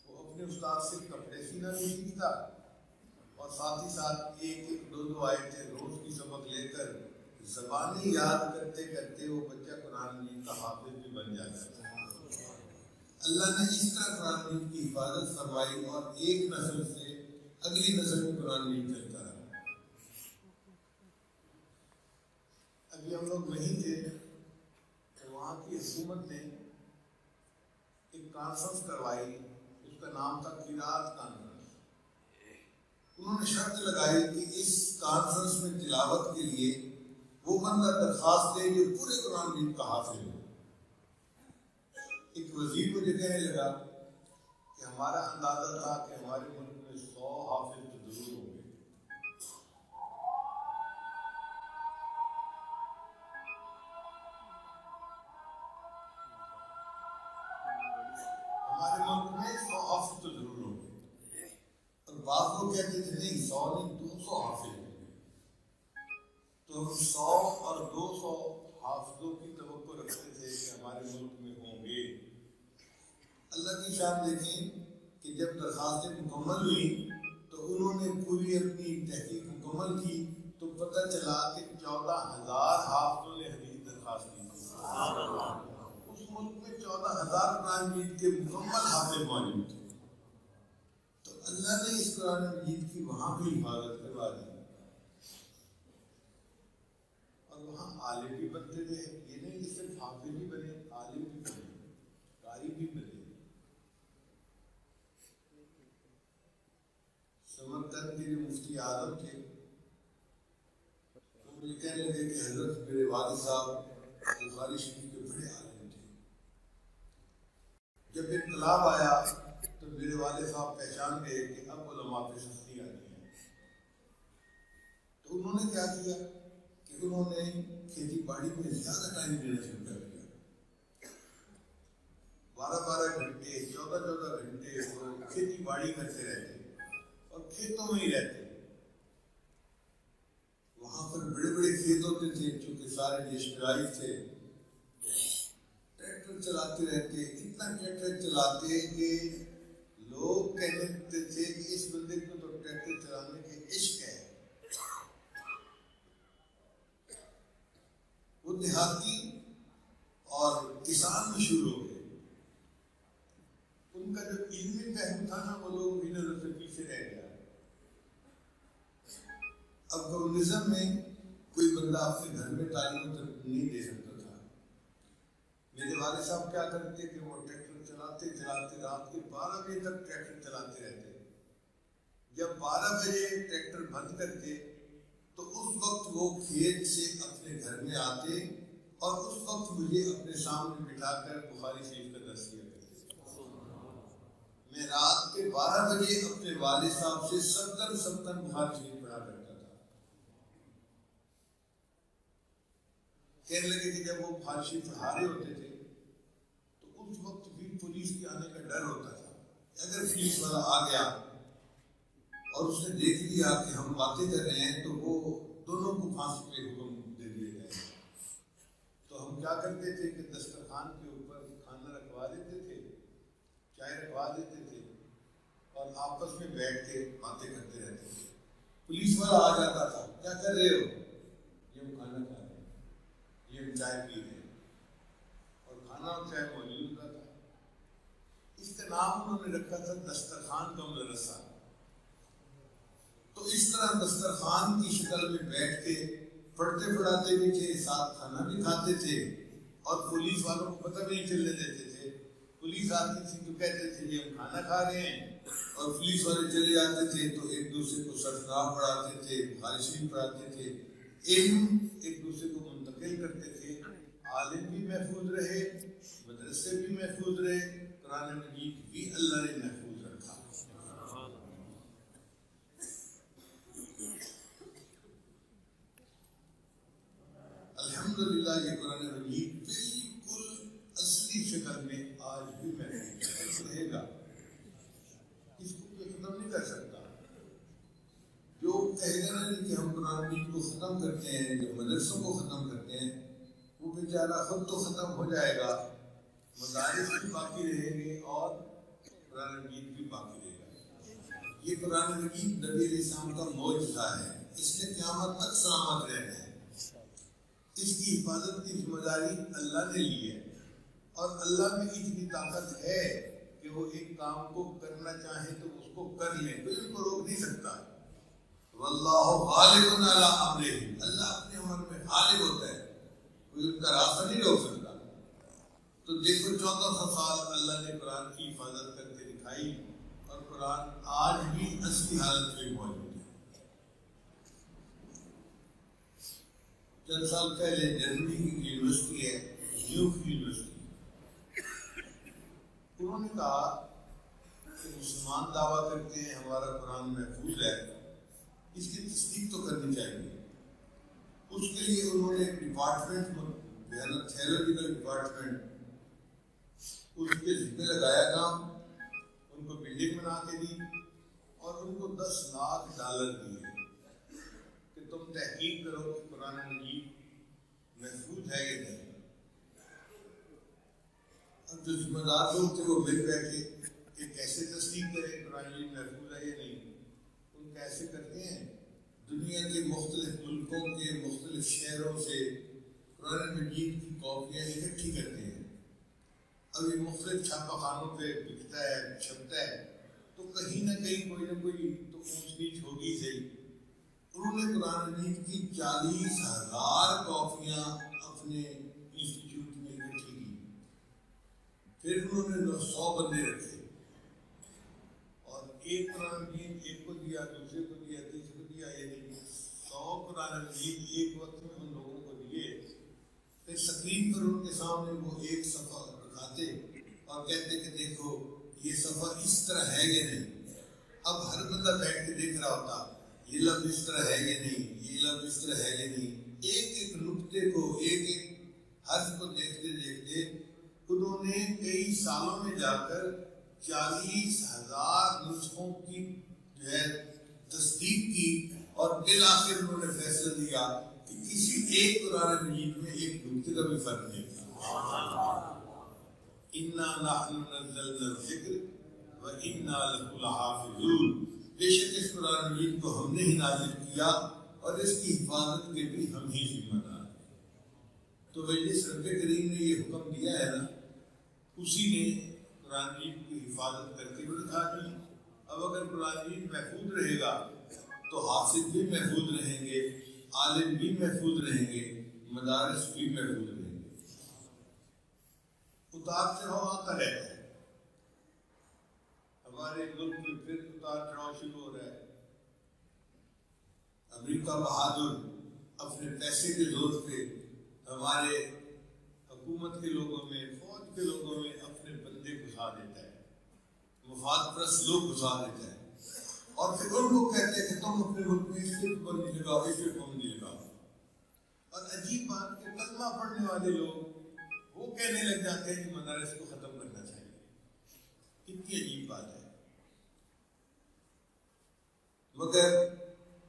وہ اپنے استاد سے کپڑے سینا بھی سیکھتا اور ساتھ ہی ساتھ 1-2 آیتیں روز کی سبق لے کر زبانی یاد کرتے کرتے وہ بچہ قرآن مجید کا حافظ بھی بن جاتا ہے. اللہ نے اس طرح قرآن مجید کی حفاظت فرمائی اور ایک نسل سے اگلی نسل میں قرآن مجید چلتا رہا. ابھی ہم لوگ وہیں تھے کہ وہاں کی حکومت نے ایک کانفرنس کروائی، اس کا نام تھا قرات کانفرنس. انہوں نے شرط لگائی کہ اس کانفرنس میں تلاوت کے لیے وہ بندہ درخواست دے جو پورے قرآن مجید کا حافظ ہو. ایک وزیر مجھے کہنے لگا کہ ہمارا اندازہ تھا کہ ہمارے ملک میں 100 حافظ تو ضرور ہوں گے. کہتے تھے نہیں 100 نہیں 200 حافظ ہوں گے، تو ہم 100 اور 200 حافظوں کی توقع رکھتے تھے کہ ہمارے ملک میں ہوں گے۔ اللہ کی شان دیکھیں کہ جب درخواستیں مکمل ہوئی تو انہوں نے پوری اپنی تحقیق مکمل کی تو پتہ چلا کہ 14,000 حافظوں نے حدیث درخواست کی تھی۔ اس ملک میں 14,000 قرآن مجید کے مکمل حافظ موجود تھے۔ تو اللہ نے اس قرآن مجید کی وہاں بھی حفاظت کروا دی، اور وہاں عالم بھی بنتے تھے۔ یہ نہیں کہ صرف حافظ بھی بنے، عالم بھی بنے، قاری بھی بنے۔ سمرقند کے جو مفتی اعظم تھے وہ مجھے کہنے لگے کہ حضرت میرے والد صاحب بخاری شریف کے بڑے عالم تھے، جب انقلاب آیا تو میرے والد صاحب پہچان گئے کہ اب علماء پہ سختی آنی ہے، تو انہوں نے کیا کیا کہ انہوں نے کھیتی باڑی میں زیادہ ٹائم دینا شروع کر دیا۔ 12 گھنٹے 14 گھنٹے وہ کھیتی باڑی کرتے رہتے اور کھیتوں میں ہی رہتے۔ وہاں پر بڑے بڑے کھیت ہوتے تھے چونکہ سارے ڈسٹرائز تھے، ٹریکٹر چلاتے رہتے، اتنا ٹریکٹر چلاتے کہ لوگ کہتے تھے کہ اس بندے کو تو ٹریکٹر چلانے کے عشق ہے۔ وہ دیہاتی اور کسان مشہور ہو گئے، ان کا جو علمی پہلو تھا نا وہ لوگ بھی نظر سے پیچھے رہ گیا۔ اب کمیونزم میں کوئی بندہ اپنے گھر میں تعلیم نہیں دے سکتا تھا۔ میرے والد صاحب کیا کرتے کہ وہ ٹریکٹر چلاتے چلاتے رات کے 12 بجے تک ٹریکٹر چلاتے رہتے۔ جب 12 بجے ٹریکٹر بند کرتے تو اس وقت وہ کھیت سے اپنے گھر میں آتے اور اس وقت مجھے اپنے سامنے بٹھا کر بخاری شریف کا درس کیا کرتے۔ میں رات کے 12 بجے اپنے والد صاحب سے 70 بخاری شریف پڑھا کرتا تھا۔ کہنے لگے کہ جب وہ بخاری شریف پڑھا رہے ہوتے تھے تو اس وقت بھی پولیس کے آنے کا ڈر ہوتا تھا کہ اگر پولیس والا آ گیا اور اس نے دیکھ لیا کہ ہم باتیں کر رہے ہیں تو وہ دونوں کو پھانسی پہ حکم دے دیے گئے۔ تو ہم کیا کرتے تھے کہ دسترخوان کے اوپر کھانا رکھوا دیتے تھے، چائے رکھوا دیتے تھے اور آپس میں بیٹھ کے باتیں کرتے رہتے تھے۔ پولیس والا آ جاتا تھا، کیا کر رہے ہو؟ یہ ہم کھانا کھا رہے ہیں، یہ ہم چائے پی رہے ہیں، اور کھانا اور چائے موجود ہوتا تھا۔ اس کا نام انہوں نے رکھا تھا دسترخوان کا مدرسہ۔ تو اس طرح دسترخوان کی شکل میں بیٹھ کے پڑھتے پڑھاتے بھی تھے، ساتھ کھانا بھی کھاتے تھے، اور پولیس والوں کو پتہ بھی نہیں چلنے دیتے تھے۔ پولیس آتی تھی تو کہتے تھے یہ ہم کھانا کھا رہے ہیں، اور پولیس والے چلے جاتے تھے تو ایک دوسرے کو سرفراہ پڑھاتے تھے، بخاری شریف پڑھاتے تھے، علم ایک دوسرے کو منتقل کرتے تھے۔ عالم بھی محفوظ رہے، مدرسے بھی محفوظ رہے، قرآن مجید بھی اللہ نے محفوظ رکھا۔ الحمدللہ یہ قرآن مجید بالکل اصلی شکل میں آج بھی محفوظ رہے گا، اس کو کوئی ختم نہیں کر سکتا۔ جو کہے گا نا کہ ہم قرآن مجید کو ختم کرتے ہیں، جو مدرسوں کو ختم کرتے ہیں، وہ بیچارہ خود تو ختم ہو جائے گا، مدارس بھی باقی رہیں گے اور قرآن مجید بھی باقی رہے گا۔ یہ قرآن مجید نبی علیہ السلام کا معجزہ ہے، اس نے قیامت تک سلامت رہنا ہے۔ اس کی حفاظت کی ذمہ داری اللہ نے لی ہے، اور اللہ میں اتنی طاقت ہے کہ وہ ایک کام کو کرنا چاہے تو اس کو کر لیں، کوئی ان کو روک نہیں سکتا۔ واللہ غالب علی امرہ، اللہ اپنے امر میں غالب ہوتا ہے، کوئی ان کا راستہ نہیں روک سکتا۔ تو دیکھو 1400 سال اللہ نے قرآن کی حفاظت کر کے دکھائی، اور قرآن آج بھی اصلی حالت میں موجود ہے۔ چند سال پہلے جرمنی کی یونیورسٹی ہے، نیوک یونیورسٹی، انہوں نے کہا کہ مسلمان دعویٰ کرتے ہیں ہمارا قرآن محفوظ ہے، اس کی تصدیق تو کرنی چاہیے۔ اس کے لیے انہوں نے ایک ڈپارٹمنٹ، تھیولوجیکل ڈپارٹمنٹ، اس کے ذمہ لگایا کام، ان کو بلڈنگ بنا کے دی، اور ان کو $10 لاکھ دیے کہ تم تحقیق کرو کہ قرآن مجید محفوظ ہے یا نہیں. اب جو ذمہ دار لوگ تھے وہ مل بیٹھے کہ کیسے تصدیق کریں قرآن مجید محفوظ ہے یا نہیں. ان کیسے کرتے ہیں؟ دنیا کے مختلف ملکوں کے مختلف شہروں سے قرآن مجید کی کاپیاں اکٹھی کرتے ہیں. اب یہ مختلف چھاپہ خانوں پہ بکتا ہے، چھپتا ہے، تو کہیں نہ کہیں کوئی نہ کوئی تو اونچ نیچ ہوگی صحیح. انہوں نے قرآن مجید کی 40,000 کاپیاں اپنے انسٹیٹیوٹ میں اکٹھی کی. پھر انہوں نے 100 بندے رکھے اور ایک قرآن مجید ایک کو دیا، دوسرے کو دیا، تیسرے کو دیا، یعنی 100 قرآن مجید ایک وقت میں ان لوگوں کو دیے. پھر سکرین پر ان کے سامنے وہ ایک صفحہ دکھاتے اور کہتے کہ دیکھو یہ صفحہ اس طرح ہے یا نہیں. اب ہر بندہ بیٹھ کے دیکھ رہا ہوتا یہ لفظ اس طرح ہے یا نہیں، یہ لفظ اس طرح ہے یا نہیں. ایک ایک نقطے کو، ایک ایک حرف کو دیکھتے دیکھتے انہوں نے کئی سالوں میں جا کر 40,000 نسخوں کی جو ہے تصدیق کی اور بالآخر انہوں نے فیصلہ دیا کہ کسی ایک قرآن مجید میں ایک نقطے کا بھی فرق نہیں تھا. اِنَّا نَحْنُ نَزَّلْنَا الذِّكْرَ وَإِنَّا لَهُ لَحَافِظُونَ. بے شک اس قرآن مجید کو ہم نے ہی نازل کیا اور اس کی حفاظت کے بھی ہم ہی ذمہ دار ہیں. تو مجلس رب کریم نے یہ حکم دیا ہے نا، اسی نے قرآن مجید کی حفاظت کرتے ہوئے کہا کہ اب اگر قرآن مجید محفوظ رہے گا تو حافظ بھی محفوظ رہیں گے، عالم بھی محفوظ رہیں گے، مدارس بھی محفوظ رہیں گے. اتار چڑھاؤ آتا رہتا ہے. ہمارے ملک میں پھر اتار چڑھاؤ شروع ہو رہا ہے. امریکہ بہادر اپنے پیسے کے زور پہ ہمارے حکومت کے لوگوں میں، فوج کے لوگوں میں اپنے بندے گھسا دیتا ہے، مفاد پرست لوگ گھسا دیتا ہے اور پھر ان کو کہتے ہیں کہ تم اپنے ملک میں اس پہ پابندی لگاؤ، اس پہ پابندی لگاؤ. اور عجیب بات کہ کلمہ پڑھنے والے لوگ وہ کہنے لگ جاتے ہیں کہ مدارس کو ختم کرنا چاہیے. کتنی عجیب بات ہے. مگر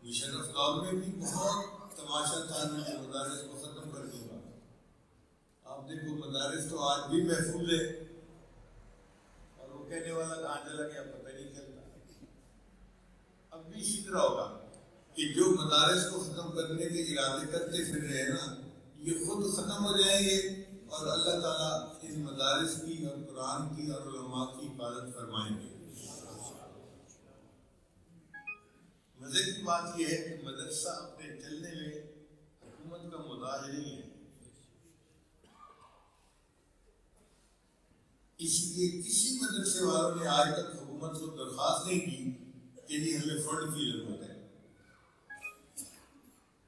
مشرف دور میں بھی بہت تماشا تھا، میں مدارس کو ختم کر دوں گا. آپ دیکھو مدارس تو آج بھی محفوظ ہے اور وہ کہنے والا کہاں چلا گیا پتہ نہیں چلتا. اب بھی اسی طرح ہوگا کہ جو مدارس کو ختم کرنے کے ارادے کرتے پھر رہے ہیں نا، یہ خود ختم ہو جائیں گے اور اللہ تعالیٰ ان مدارس کی اور قرآن کی اور علماء کی حفاظت فرمائیں گے. مزے کی بات یہ ہے کہ مدرسہ اپنے چلنے میں حکومت کا محتاج نہیں ہے. اس لیے کسی مدرسے والوں نے آج تک حکومت کو درخواست نہیں کی کہ جی ہمیں فنڈ کی ضرورت ہے.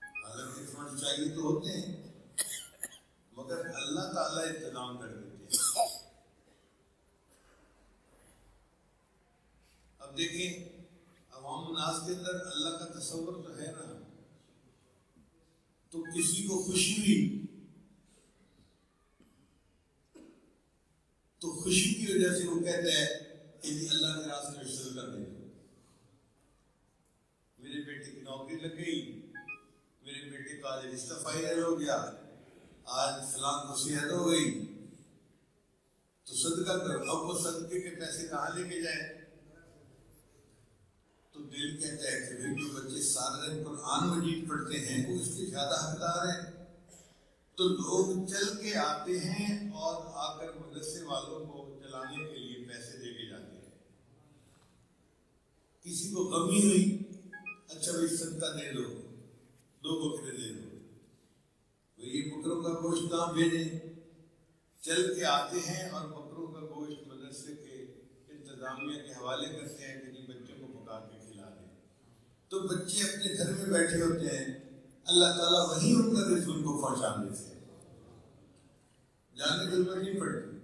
حالانکہ فنڈ چاہیے تو ہوتے ہیں مگر اللہ تعالیٰ انتظام کر دیتے ہیں. اب دیکھیں عوام الناس کے اندر اللہ کا تصور تو ہے نا، تو کسی کو خوشی ہوئی تو خوشی کی وجہ سے وہ کہتا ہے کہ جی اللہ کے راستے میں شروع کر دیں. میرے بیٹے کی نوکری لگ گئی، میرے بیٹے کا آج رشتہ فائنل ہو گیا، آج فلاں کو صحت ہو گئی، تو صدقہ کرو. اب وہ صدقے کے پیسے کہاں لے کے جائیں؟ تو دل کہتا ہے کہ جو بچے سارا دن قرآن مجید پڑھتے ہیں وہ اس کے زیادہ حقدار ہیں. تو لوگ چل کے آتے ہیں اور آ کر مدرسے والوں کو چلانے کے لیے پیسے دے کے جاتے ہیں. کسی کو غمی ہوئی، اچھا بھائی صدقہ دے دو، 2 بکرے دے دو. یہ بکروں کا گوشت کہاں بھیجیں؟ چل کے آتے ہیں اور بکروں کا گوشت مدرسے کے انتظامیہ کے حوالے کرتے ہیں کہ جی بچوں کو پکا کے کھلا دیں. تو بچے اپنے گھر میں بیٹھے ہوتے ہیں، اللہ تعالیٰ وہیں ان کا رزق ان کو پہنچا دیتے ہیں، جانے کی ضرورت نہیں پڑتی.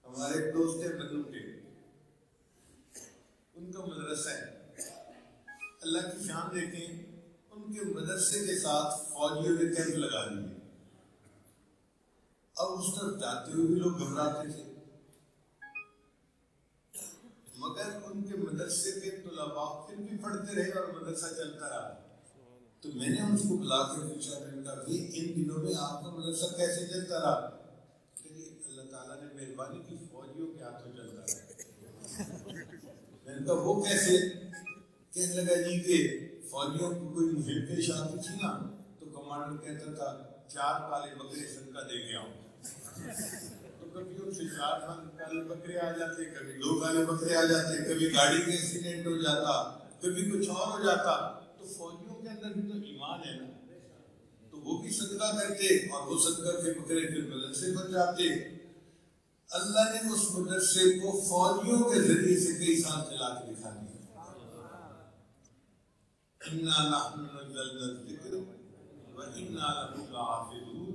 ہمارے ایک دوست ہیں بنو کے، ان کا مدرسہ ہے. اللہ کی شان دیکھیں، ان کے مدرسے کے ساتھ فوجیوں نے کیمپ لگا دیے. اب اس طرف جاتے ہوئے بھی لوگ گھبراتے تھے، مگر ان ان کے مدرسے کے طلباء پھر بھی پڑھتے رہے اور مدرسہ چلتا رہا. تو میں نے ان کو بلا کے پوچھا، میں نے کہا بھائی ان دنوں میں آپ کا مدرسہ کیسے چلتا رہا؟ کہ اللہ تعالیٰ نے مہربانی کی، فوجیوں کے ہاتھوں چلتا رہا. میں نے کہا وہ کیسے؟ کہنے لگا جی کہ فوجیوں کو کوئی مہم پیش آتی تھی نا تو کمانڈر کہتا تھا 4 کالے بکرے صدقہ دے کے آؤں. تو کبھی ان سے 4 کالے بکرے آ جاتے، کبھی 2 کالے بکرے آ جاتے، کبھی گاڑی کا ایکسیڈنٹ ہو جاتا، کبھی کچھ اور ہو جاتا. تو فوجیوں کے اندر بھی تو ایمان ہے نا، تو وہ بھی صدقہ کرتے اور وہ صدقہ کے بکرے پھر مدرسے بن جاتے. اللہ نے اس مدرسے کو فوجیوں کے ذریعے سے کئی سال چلا کے دکھا دیا. اِنَّا نَحْنُ نَزَّلْنَا الذِّكْرَ وَإِنَّا لَهُ لَحَافِظُونَ.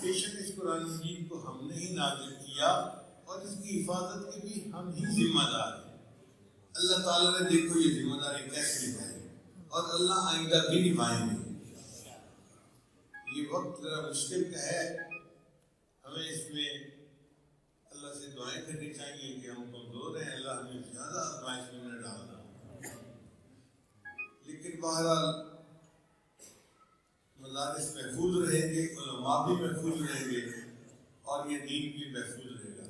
بے شک اس قرآن مجید کو ہم نے ہی نازل کیا اور اس کی حفاظت کے بھی ہم ہی ذمہ دار ہیں. اللہ تعالیٰ نے دیکھو یہ ذمہ داری کیسے نبھائی اور اللہ آئندہ بھی نبھائیں گے. یہ وقت ذرا مشکل کا ہے، ہمیں اس میں اللہ سے دعائیں کرنی چاہیے کہ ہم کمزور ہیں، اللہ ہمیں زیادہ آزمائش میں نہ ڈالنا. لیکن بہرحال مدارس محفوظ رہیں گے، علماء بھی محفوظ رہیں گے اور یہ دین بھی محفوظ رہے گا.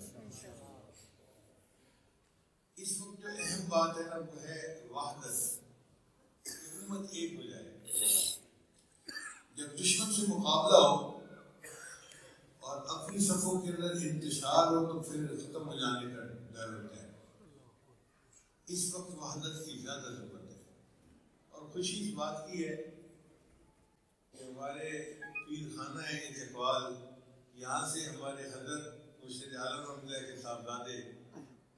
اس وقت جو اہم بات ہے نا وہ ہے وحدت، امت ایک ہو جائے. جب دشمن سے مقابلہ ہو اور اپنی صفوں کے اندر انتشار ہو تو پھر ختم ہو جانے کا ڈر ہوتا ہے. اس وقت وحدت کی زیادہ ضرورت ہے. اور خوشی اس بات کی ہے کہ ہمارے پیر خانہ ہے چکوال، یہاں سے ہمارے حضرت مرشد عالم رحمۃ اللہ کے صاحبزادے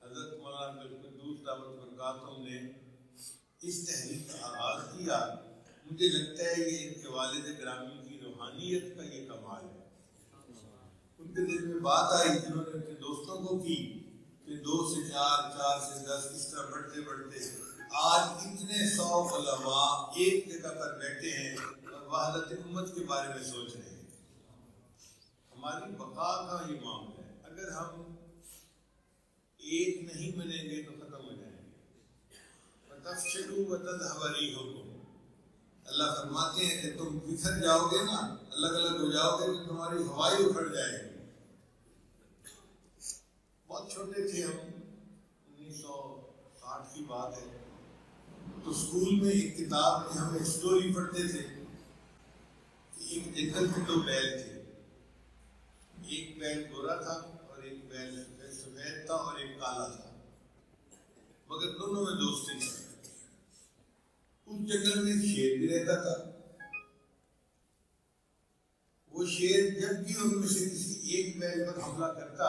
حضرت مولانا عبدالقدوس دامت برکاتہم نے اس تحریک کا آغاز کیا. مجھے لگتا ہے یہ ان کے والد گرامی کی روحانیت کا یہ کمال ہے. ان کے دل میں بات آئی، جنہوں نے اپنے دوستوں کو کی کہ 2 سے 4، 4 سے 10 اس طرح بڑھتے بڑھتے آج اتنے 100 علماء ایک جگہ پر بیٹھے ہیں اور وحدت امت کے بارے میں سوچ رہے ہیں. ہماری بقا کا یہ معاملہ ہے. اگر ہم ایک نہیں بنیں گے تو ختم ہو جائیں گے. وَتَفْشَلُوا وَتَذْهَبَ رِيحُكُمْ. اللہ فرماتے ہیں کہ تم بکھر جاؤ گے نا، الگ الگ ہو جاؤ گے تو تمہاری ہوائیں اکھڑ جائے گی. بہت چھوٹے تھے ہم، 1960 کی بات ہے، تو اسکول میں ایک کتاب میں ہم ایک سٹوری پڑھتے تھے کہ ایک جنگل میں 2 بیل تھے. ایک بیل گورا تھا اور ایک بیل سفید تھا اور ایک کالا تھا، مگر دونوں میں دوستی تھی. اس جنگل میں ایک شیر بھی رہتا تھا. وہ شیر جب بھی ان میں سے کسی ایک بیل پر حملہ کرتا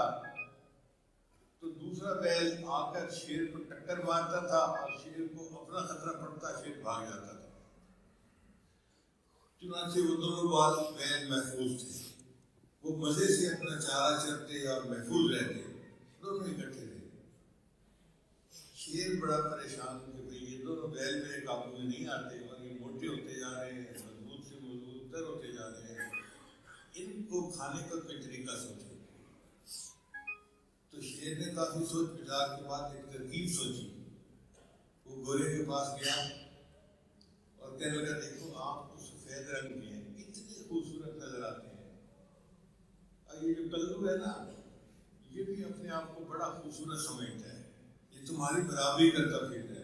تو دوسرا بیل آ کر شیر کو ٹکر مارتا تھا اور شیر کو اپنا خطرہ پڑتا، شیر بھاگ جاتا تھا. چنانچہ وہ دونوں بیل محفوظ تھے. وہ مزے سے اپنا چارہ چرتے اور محفوظ رہتے، دونوں اکٹھے رہے. شیر بڑا پریشان کہ بھئی یہ دونوں بیل میرے قابو میں نہیں آتے اور یہ موٹے ہوتے جا رہے ہیں، مضبوط سے مضبوط تر ہوتے جا رہے ہیں، ان کو کھانے کا کوئی طریقہ سوچے. تو شیر نے کافی سوچ بچار کے بعد ایک ترکیب سوچی. وہ گورے کے پاس گیا اور کہنے لگا دیکھو آپ تو سفید رنگ کے ہیں، اتنے خوبصورت نظر آتے ہیں، اور یہ جو کلو ہے نا یہ بھی اپنے آپ کو بڑا خوبصورت سمجھتا ہے، یہ تمہاری برابری کرتا پھر ہے،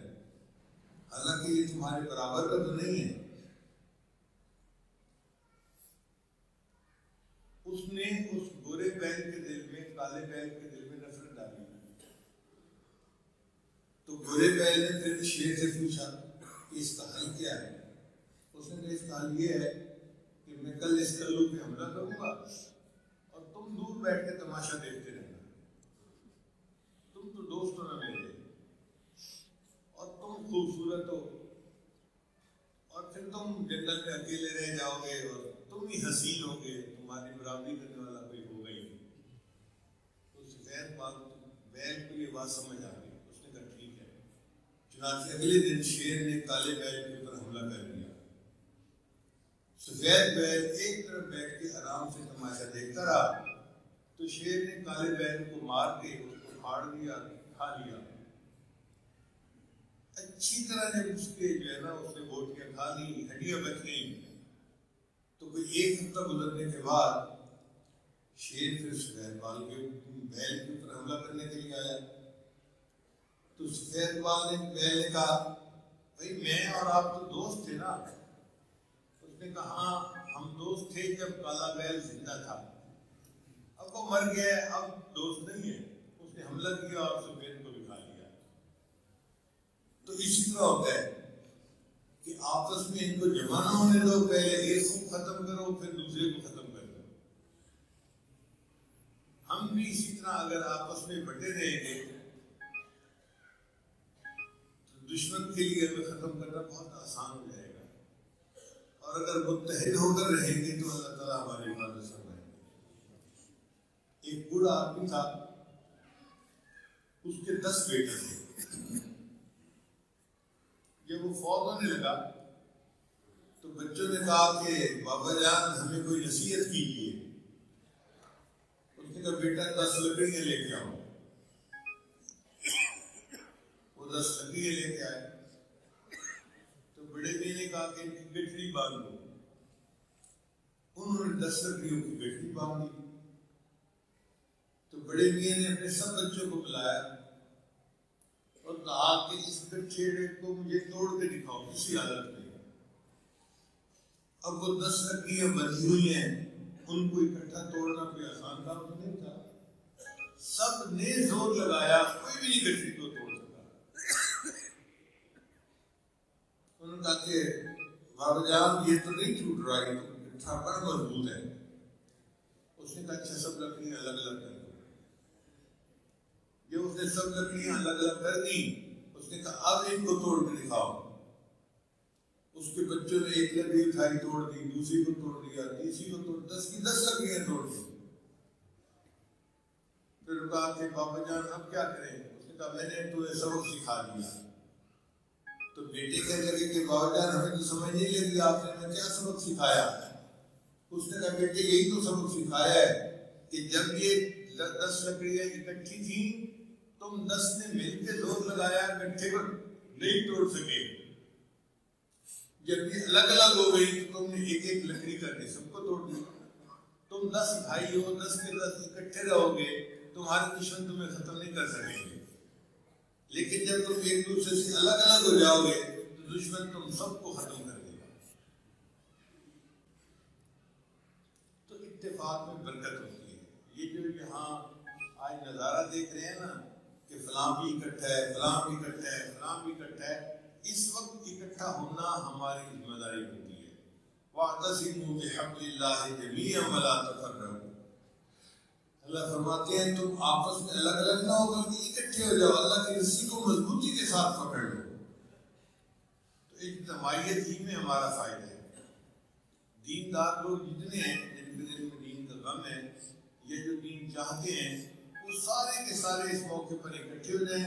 حالانکہ یہ تمہارے برابر کا تو نہیں ہے. اس نے اس گورے بیل کے دل میں کالے بیل کے دل میں نفرت ڈالی. تو گورے بیل نے پھر شیر سے پوچھا کہ اس کا حل کیا ہے. اس نے کہا اس کا حل یہ ہے کہ میں کل اس کلو پہ حملہ کروں گا اور تم دور بیٹھ کے تماشا دیکھتے رہنا. تم تو دوست ہو نا میرے اور تم خوبصورت ہو اور پھر تم جنگل میں اکیلے رہ جاؤ گے اور تم ہی حسین ہو گے، تمہاری برابری کرنے والا کوئی ہوگا ہی نہیں. تو سفید بیل کو یہ بات سمجھ آ گئی. اس نے کہا ٹھیک ہے. چنانچہ اگلے دن شیر نے کالے بیل کے اوپر حملہ کر دیا. سفید بیل ایک طرف بیٹھ کے آرام سے تماشا دیکھتا رہا تو شیر نے کالے بیل کو مار کے اس کو پھاڑ دیا، کھا لیا. اچھی طرح جب اس کے جو ہے نا اس نے بوٹیاں کھا لی، ہڈیاں بچ گئیں، تو کوئی ایک ہفتہ گزرنے کے بعد شیر پھر سفید بال کے بیل کے اوپر حملہ کرنے کے لیے آیا. تو سفید بال نے بیل نے کہا بھائی میں اور آپ تو دوست تھے نا. اس نے کہا ہاں ہم دوست تھے جب کالا بیل زندہ تھا، اب وہ مر گیا ہے، اب دوست نہیں ہے. اس نے حملہ کیا اور سفید کو بھی کھا لیا. تو اسی طرح ہوتا ہے کہ آپس میں ان کو جمع نہ ہونے دو، پہلے ایک کو ختم کرو پھر دوسرے کو ختم کر دو. ہم بھی اسی طرح اگر آپس میں بٹے رہیں گے تو دشمن کے لیے ہمیں ختم کرنا بہت آسان ہو جائے گا، اور اگر متحد ہو کر رہیں گے تو اللہ تعالیٰ ہماری حفاظت فرمائے گا. ایک بوڑھا آدمی تھا، اس کے 10 بیٹے تھے. جب وہ فوت ہونے لگا تو بچوں نے کہا کہ بابا جان ہمیں کوئی نصیحت کیجیے. اس نے کہا بیٹا 10 لکڑیاں لے کے آؤ. وہ 10 لکڑیاں لے کے آئے تو بڑے بھائی نے کہا کہ ان کی گٹھڑی باندھ دو. انہوں نے 10 لکڑیوں کی گٹھڑی باندھ دی. تو بڑے میاں نے اپنے سب بچوں کو بلایا اور کہا کہ اس گٹھڑے کو مجھے توڑ کے دکھاؤ کسی حالت میں. اب وہ 10 لکڑیاں بندھی ہوئی ہیں، ان کو اکٹھا توڑنا کوئی آسان کام تو نہیں تھا. سب نے زور لگایا، کوئی بھی نہیں گٹھڑی کو توڑ سکا. انہوں نے کہا کہ بابا جان یہ تو نہیں ٹوٹ رہا، یہ تو گٹھا بڑا مضبوط ہے. اس نے کہا اچھا سب لکڑیاں الگ الگ کر دو. جب اس نے سب لکڑیاں الگ الگ کر دی، اس نے کہا اب ان کو توڑ کے دکھاؤ. اس کے بچوں نے ایک لکڑی اٹھائی توڑ دی، دوسری کو توڑ دیا، تیسری کو توڑ، 10 کی 10 لکڑیاں توڑ دی. پھر کہا کہ بابا جان اب کیا کریں؟ اس نے کہا میں نے تمہیں سبق سکھا دیا. تو بیٹے کہنے لگے کہ بابا جان ہمیں تو سمجھ نہیں لگی آپ نے ہمیں کیا سبق سکھایا. اس نے کہا بیٹے یہی تو سبق سکھایا ہے کہ جب یہ 10 لکڑیاں اکٹھی تھیں تم 10 نے مل کے زور لگایا، گٹھے کو نہیں توڑ سکے. جب یہ الگ الگ ہو گئی تو تم نے ایک ایک لکڑی کر کے سب کو توڑ دیا. تم 10 بھائی ہو، 10 کے 10 اکٹھے رہو گے، تمہارے دشمن تمہیں ختم نہیں کر سکیں گے. لیکن جب تم ایک دوسرے سے الگ الگ ہو جاؤ گے تو دشمن تم سب کو ختم کر دے گا. تو اتفاق میں برکت ہوتی ہے. یہ جو یہاں آج نظارہ دیکھ رہے ہیں نا کہ فلاں بھی اکٹھا ہے، فلاں بھی اکٹھا ہے، فلاں بھی اکٹھا ہے، اس وقت اکٹھا ہونا ہماری ذمہ داری ہوتی ہے. وَاعْتَصِمُوا بِحَبْلِ اللَّهِ جَمِيعًا وَلَا تَفَرَّقُوا. اللہ فرماتے ہیں تم آپس میں الگ الگ نہ ہو بلکہ اکٹھے ہو جاؤ، اللہ کی رسی کو مضبوطی کے ساتھ پکڑ لو. تو اجتماعیت ہی میں ہمارا فائدہ ہے. دیندار لوگ جتنے ہیں جن کے دل میں دین کا غم ہے، یہ جو دین چاہتے ہیں، وہ سارے کے سارے اس موقع پر اکٹھے ہو جائیں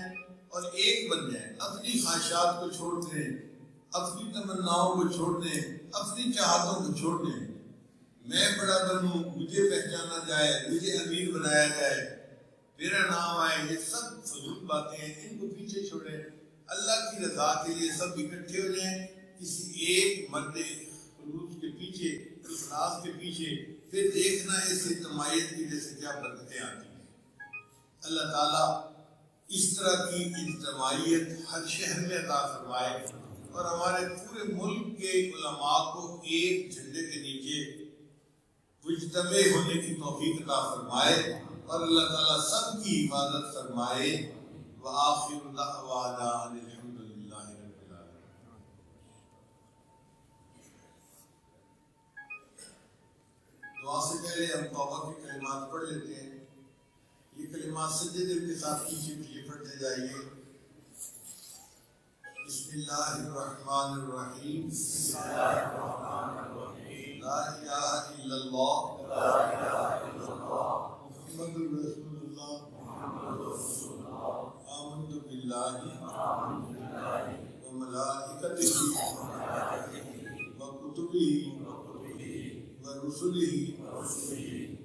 اور ایک بن جائیں. اپنی خواہشات کو چھوڑ دیں، اپنی تمناؤں کو چھوڑ دیں، اپنی چاہتوں کو چھوڑ دیں. میں بڑا بنوں، مجھے پہچانا جائے، مجھے امیر بنایا جائے، میرا نام آئے، یہ سب فضول باتیں ہیں. ان کو پیچھے چھوڑیں. اللہ کی رضا کے لیے سب اکٹھے ہو جائیں کسی ایک مرد خلوص کے پیچھے، اخلاص کے پیچھے. پھر دیکھنا اس اجتماعیت کی جیسے کیا برکتیں آتی ہیں. اللہ تعالیٰ اس طرح کی اجتماعیت ہر شہر میں عطا فرمائے اور ہمارے پورے ملک کے علماء کو ایک جھنڈے کے نیچے مجتمع ہونے کی توفیق عطا فرمائے اور اللہ تعالیٰ سب کی حفاظت فرمائے. وآخر دعوانا الحمد للہ رب العالمین. دعا سے پہلے ہم توبہ کے کلمات پڑھ لیتے ہیں. یہ کلمات سجدے دل کے ساتھ پیچھے پیچھے پڑھتے جائیے. بسم اللہ الرحمن الرحیم. لا الہ الا اللہ محمد رسول اللہ آمنت باللہ وملائکتہ وکتبہ ورسلہ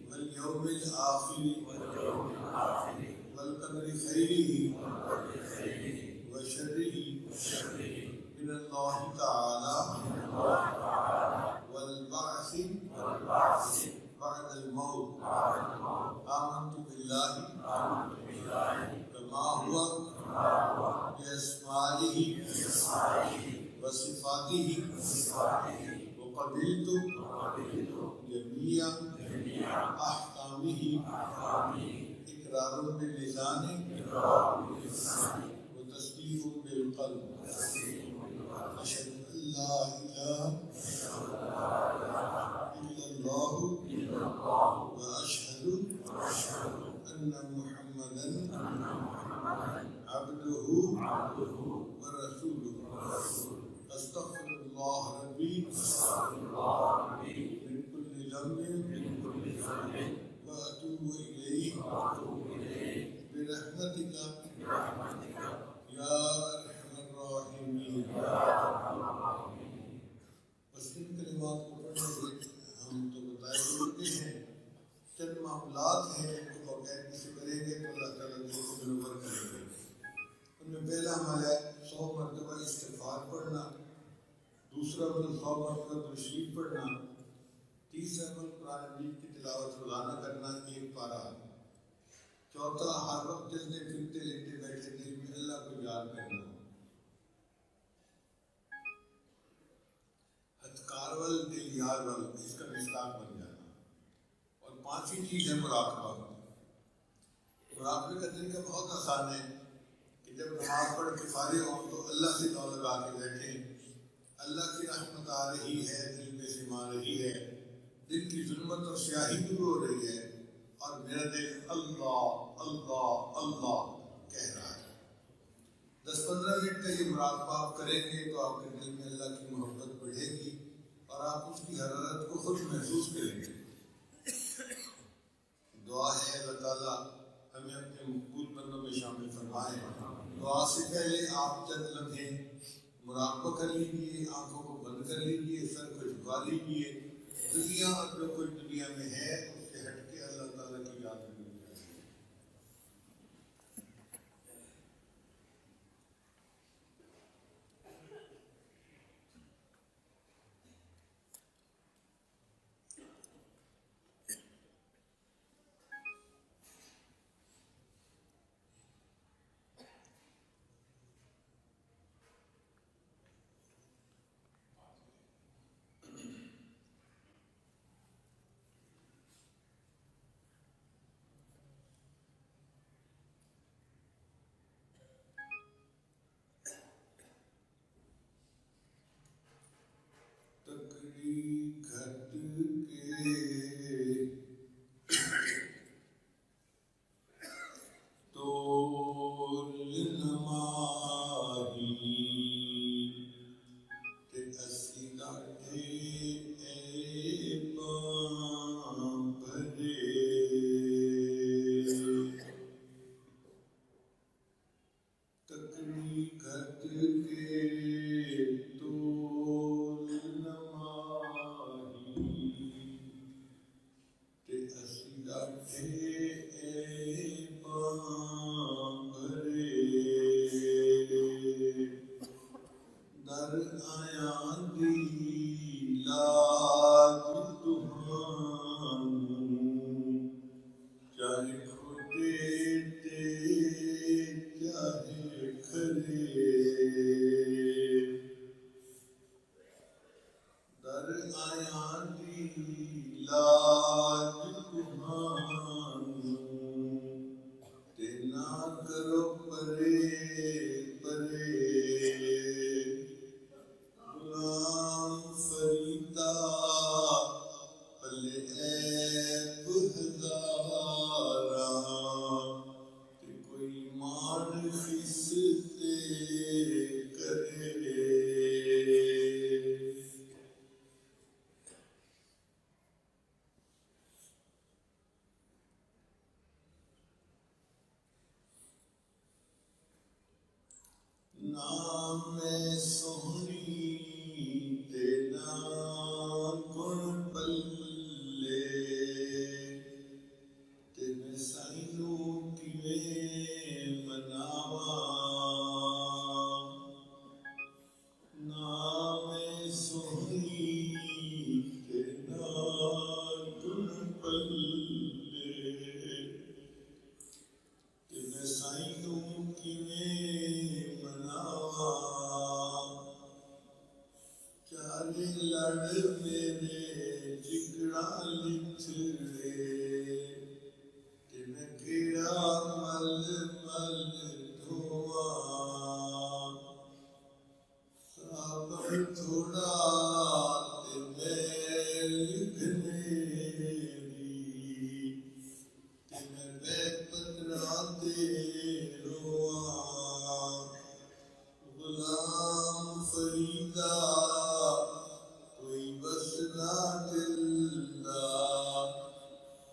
والیوم الآخر والقدر خیرہ وشرہ من اللہ تعالی والبعث بعد الموت آمنت باللہ كما هو بأسمائه وصفاته وقبلت جميع أحكامه إقرار باللسان وتصديق بالقلب أشهد أن لا إله إلا الله وأشهد أن محمدا عبده ورسوله أستغفر الله ربي من كل ذنب وأتوب إليه برحمتك يا أرحم الراحمين. بس ان کلمات کو پڑھنے سے ہم تو بتائے ہوتے ہیں چند معاملات ہیں جو باقاعدگی سے کریں گے تو اللہ تعالیٰ دل کو منور کریں گے. ان میں پہلا عمل ہے 100 مرتبہ استغفار پڑھنا، دوسرا عمل 100 مرتبہ درود شریف پڑھنا، تیسرا عمل قرآن مجید کی تلاوت روزانہ کرنا 1 پارہ، چوتھا ہر وقت چلتے پھرتے لیٹے بیٹھے دل میں اللہ کو یاد کرنا، ہتھکارول دل یار ول اس کا مصداق بن جانا، اور 5ویں چیز ہے مراقبہ. مراقبے کا طریقہ بہت آسان ہے کہ جب نماز پڑھ کے فارغ ہوں تو اللہ سے دعا لگا کے بیٹھیں. اللہ کی رحمت آ رہی ہے، دل میں سما رہی ہے، دل کی ظلمت اور سیاہی دور ہو رہی ہے اور میرا دل اللہ اللہ اللہ کہہ رہا ہے. 10-15 منٹ کا یہ مراقبہ آپ کریں گے تو آپ کے دل میں اللہ کی محبت بڑھے گی اور آپ اس کی حرارت کو خود محسوس کریں گے. دعا ہے اللہ تعالیٰ ہمیں اپنے مقبول بندوں میں شامل فرمائے. دعا سے پہلے آپ چند لمحے مراقبہ کر لیجیے، آنکھوں کو بند کر لیجیے، سر کو جھکا لیجیے. دنیا اور جو کوئی دنیا میں ہے اس سے ہٹ کے اللہ تعالیٰ کی یاد میں مل جائے. گھٹ کے تول نماہی کہ اسی ڈاٹے اے پاں بھرے. تکڑی گھٹ کے جگڑا لچھڑے کہ میں کیڑا مل مل دھواں صابر تھوڑا تے میل گھنیری کہ میں بے پترا تے رواں غلام فریدا کوئی بس نہ دلدا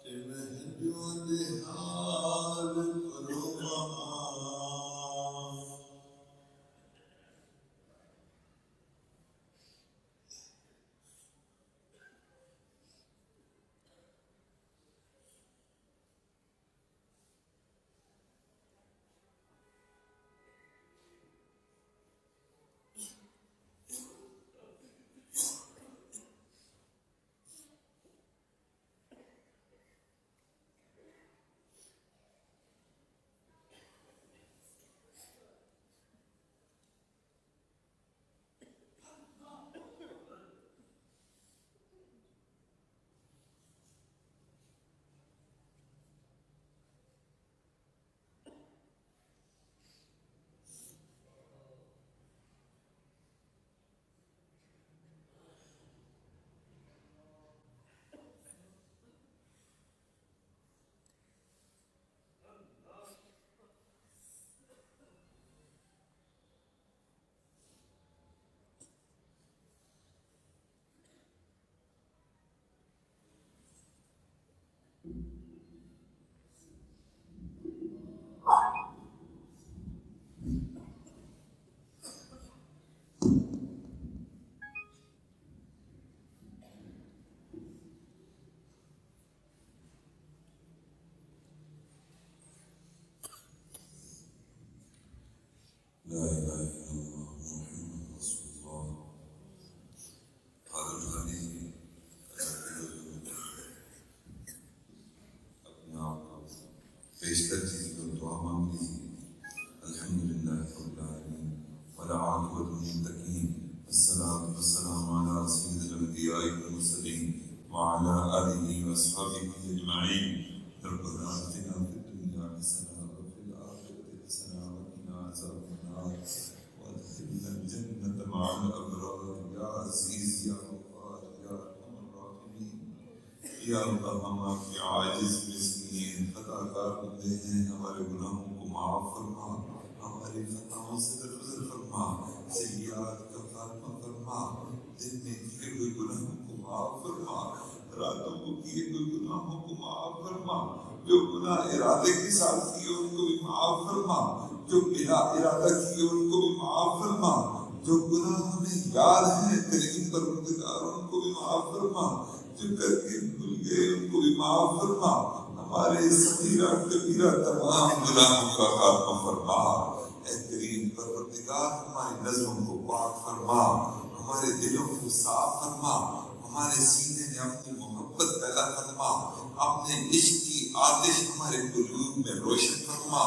کہ میں جو دے حال پرواں لا إله إلا الله محمد رسول الله قال الغني اپنے آپ کو پیش کر دیجیے اور دعا مانگ لیجیے الحمد للہ رب العالمین والعاقبۃ للمتقین والصلاة والسلام علی سید الانبیاء والمرسلین وعلی آلہ واصحابہ اجمعین ربنا آتنا فی الدنیا حسنۃ وفی الآخرۃ حسنۃ وقنا عذاب وادخلنا الجنة مع الأبرار یا عزیز یا غفار یا ارحم الراحمین یا اللہ ہم آپ کے عاجز مسکین خطا کار بندے ہیں ہمارے گناہوں کو معاف فرما ہماری خطاؤں سے درگزر فرما سیئات کا خاتمہ فرما دن میں کیے ہوئے گناہوں کو معاف فرما راتوں کو کیے ہوئے گناہوں کو معاف فرما جو گناہ ارادے کے ساتھ کیے ان کو بھی معاف فرما جو بلا ارادہ کیے ان کو بھی معاف فرما جو گناہ ہمیں یاد ہیں کریم پروردگار ان کو بھی معاف فرما جو کر کے بھول گئے ان کو بھی معاف فرما ہمارے صغیرہ کبیرہ تمام گناہوں کا خاتمہ فرما اے کریم پروردگار ہماری نظروں کو پاک فرما ہمارے دلوں کو صاف فرما ہمارے سینے میں اپنی محبت پیدا فرما اپنے عشق کی آتش ہمارے قلوب میں روشن فرما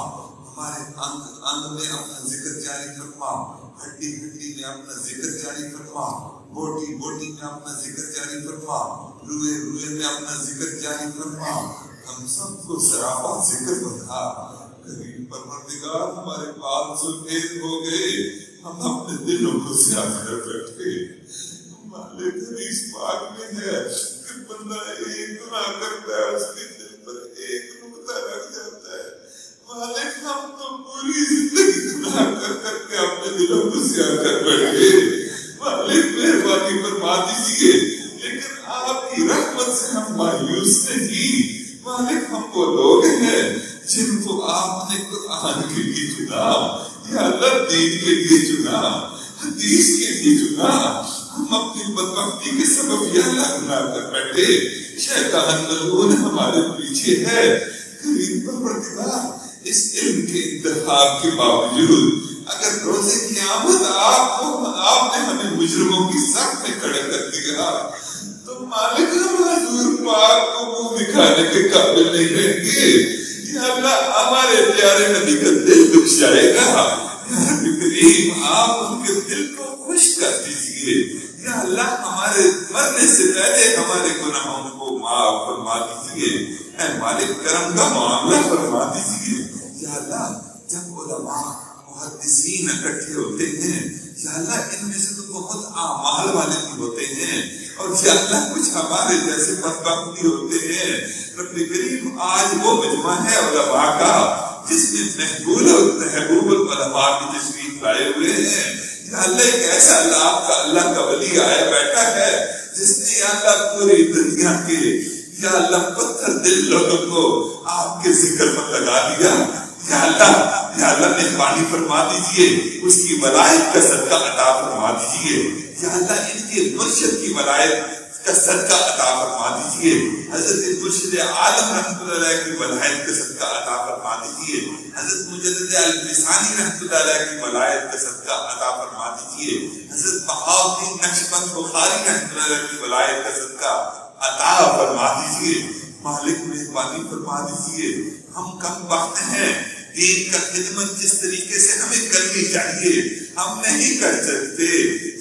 ہمارے انگ میں اپنا ذکر جاری فرما ہڈی ہڈی میں اپنا ذکر جاری فرما بوٹی بوٹی میں اپنا ذکر جاری فرما روئے روئے میں اپنا ذکر جاری فرما ہم سب کو سراپا ذکر بنا کریم پروردگار ہمارے بال سفید ہو گئے ہم اپنے دلوں کو سیاہ کر بیٹھے مالک حدیث پاک میں ہے کہ بندہ ایک گناہ کرتا ہے اس کے دل پر ایک نقطہ رکھ جاتا ہے مالک ہم تو پوری زندگی گناہ کر کر کے اپنے دلوں کو سیاہ کر بیٹھے مالک مہربانی فرما دیجیے لیکن آپ کی رحمت سے ہم مایوس نہیں مالک ہم وہ لوگ ہیں جن کو آپ نے قرآن کے لیے چنا یا اللہ دین کے لیے چنا حدیث کے لیے چنا ہم اپنی بدبختی کے سبب یہ اللہ گناہ کر بیٹھے شیطان ملعون ہمارے پیچھے ہے کریم پروردگار اس علم کے انتخاب کے باوجود اگر روزے قیامت آپ نے ہمیں مجرموں کی صف میں کھڑے کر دیا تو مالک ہم حضور پاک کو منہ دکھانے کے قابل نہیں رہیں گے یا اللہ ہمارے پیارے نبی کا دل دکھ جائے گا یا کریم آپ ان کے دل کو خوش کر دیجیے یا اللہ ہمارے مرنے سے پہلے ہمارے گناہوں کو معاف فرما دیجیے، اے مالک کرم کا معاملہ فرما دیجیے۔ یا اللہ جب علماء محدثین اکٹھے ہوتے ہیں یا اللہ ان میں سے تو بہت اعمال والے بھی ہوتے ہیں، اور یا اللہ کچھ ہمارے جیسے بدبخت بھی ہوتے ہیں۔ رب کریم آج وہ مجمع ہے علماء کا جس میں محبوب العلماء کی تشریف لائے ہوئے ہیں۔ یا اللہ ایک ایسا اللہ کا ولی آیا بیٹھا ہے جس نے یا اللہ پوری دنیا کے یا اللہ پتھر دل لوگوں کو آپ کے ذکر پر لگا دیا۔ یا اللہ مہربانی فرما دیجئے، اس کی ولایت کا صدقہ عطا فرما دیجئے۔ یا اللہ ان کے مرشد کی ولایت کا صدقہ عطا فرما دیجئے۔ حضرت مرشد عالم رحمۃ اللہ علیہ کی ولایت کا صدقہ عطا فرما دیجئے۔ حضرت مجدد الفسانی رحمۃ اللہ علیہ کی ولایت کا صدقہ عطا فرما دیجئے۔ حضرت بہاؤالدین نقشبند بخاری رحمۃ اللہ علیہ کی ولایت کا صدقہ عطا فرما دیجئے۔ مالک مہربانی فرما دیجئے، ہم کم وقت ہیں، دین کا خدمت جس طریقے سے ہمیں کرنی چاہیے ہم نہیں کر سکتے۔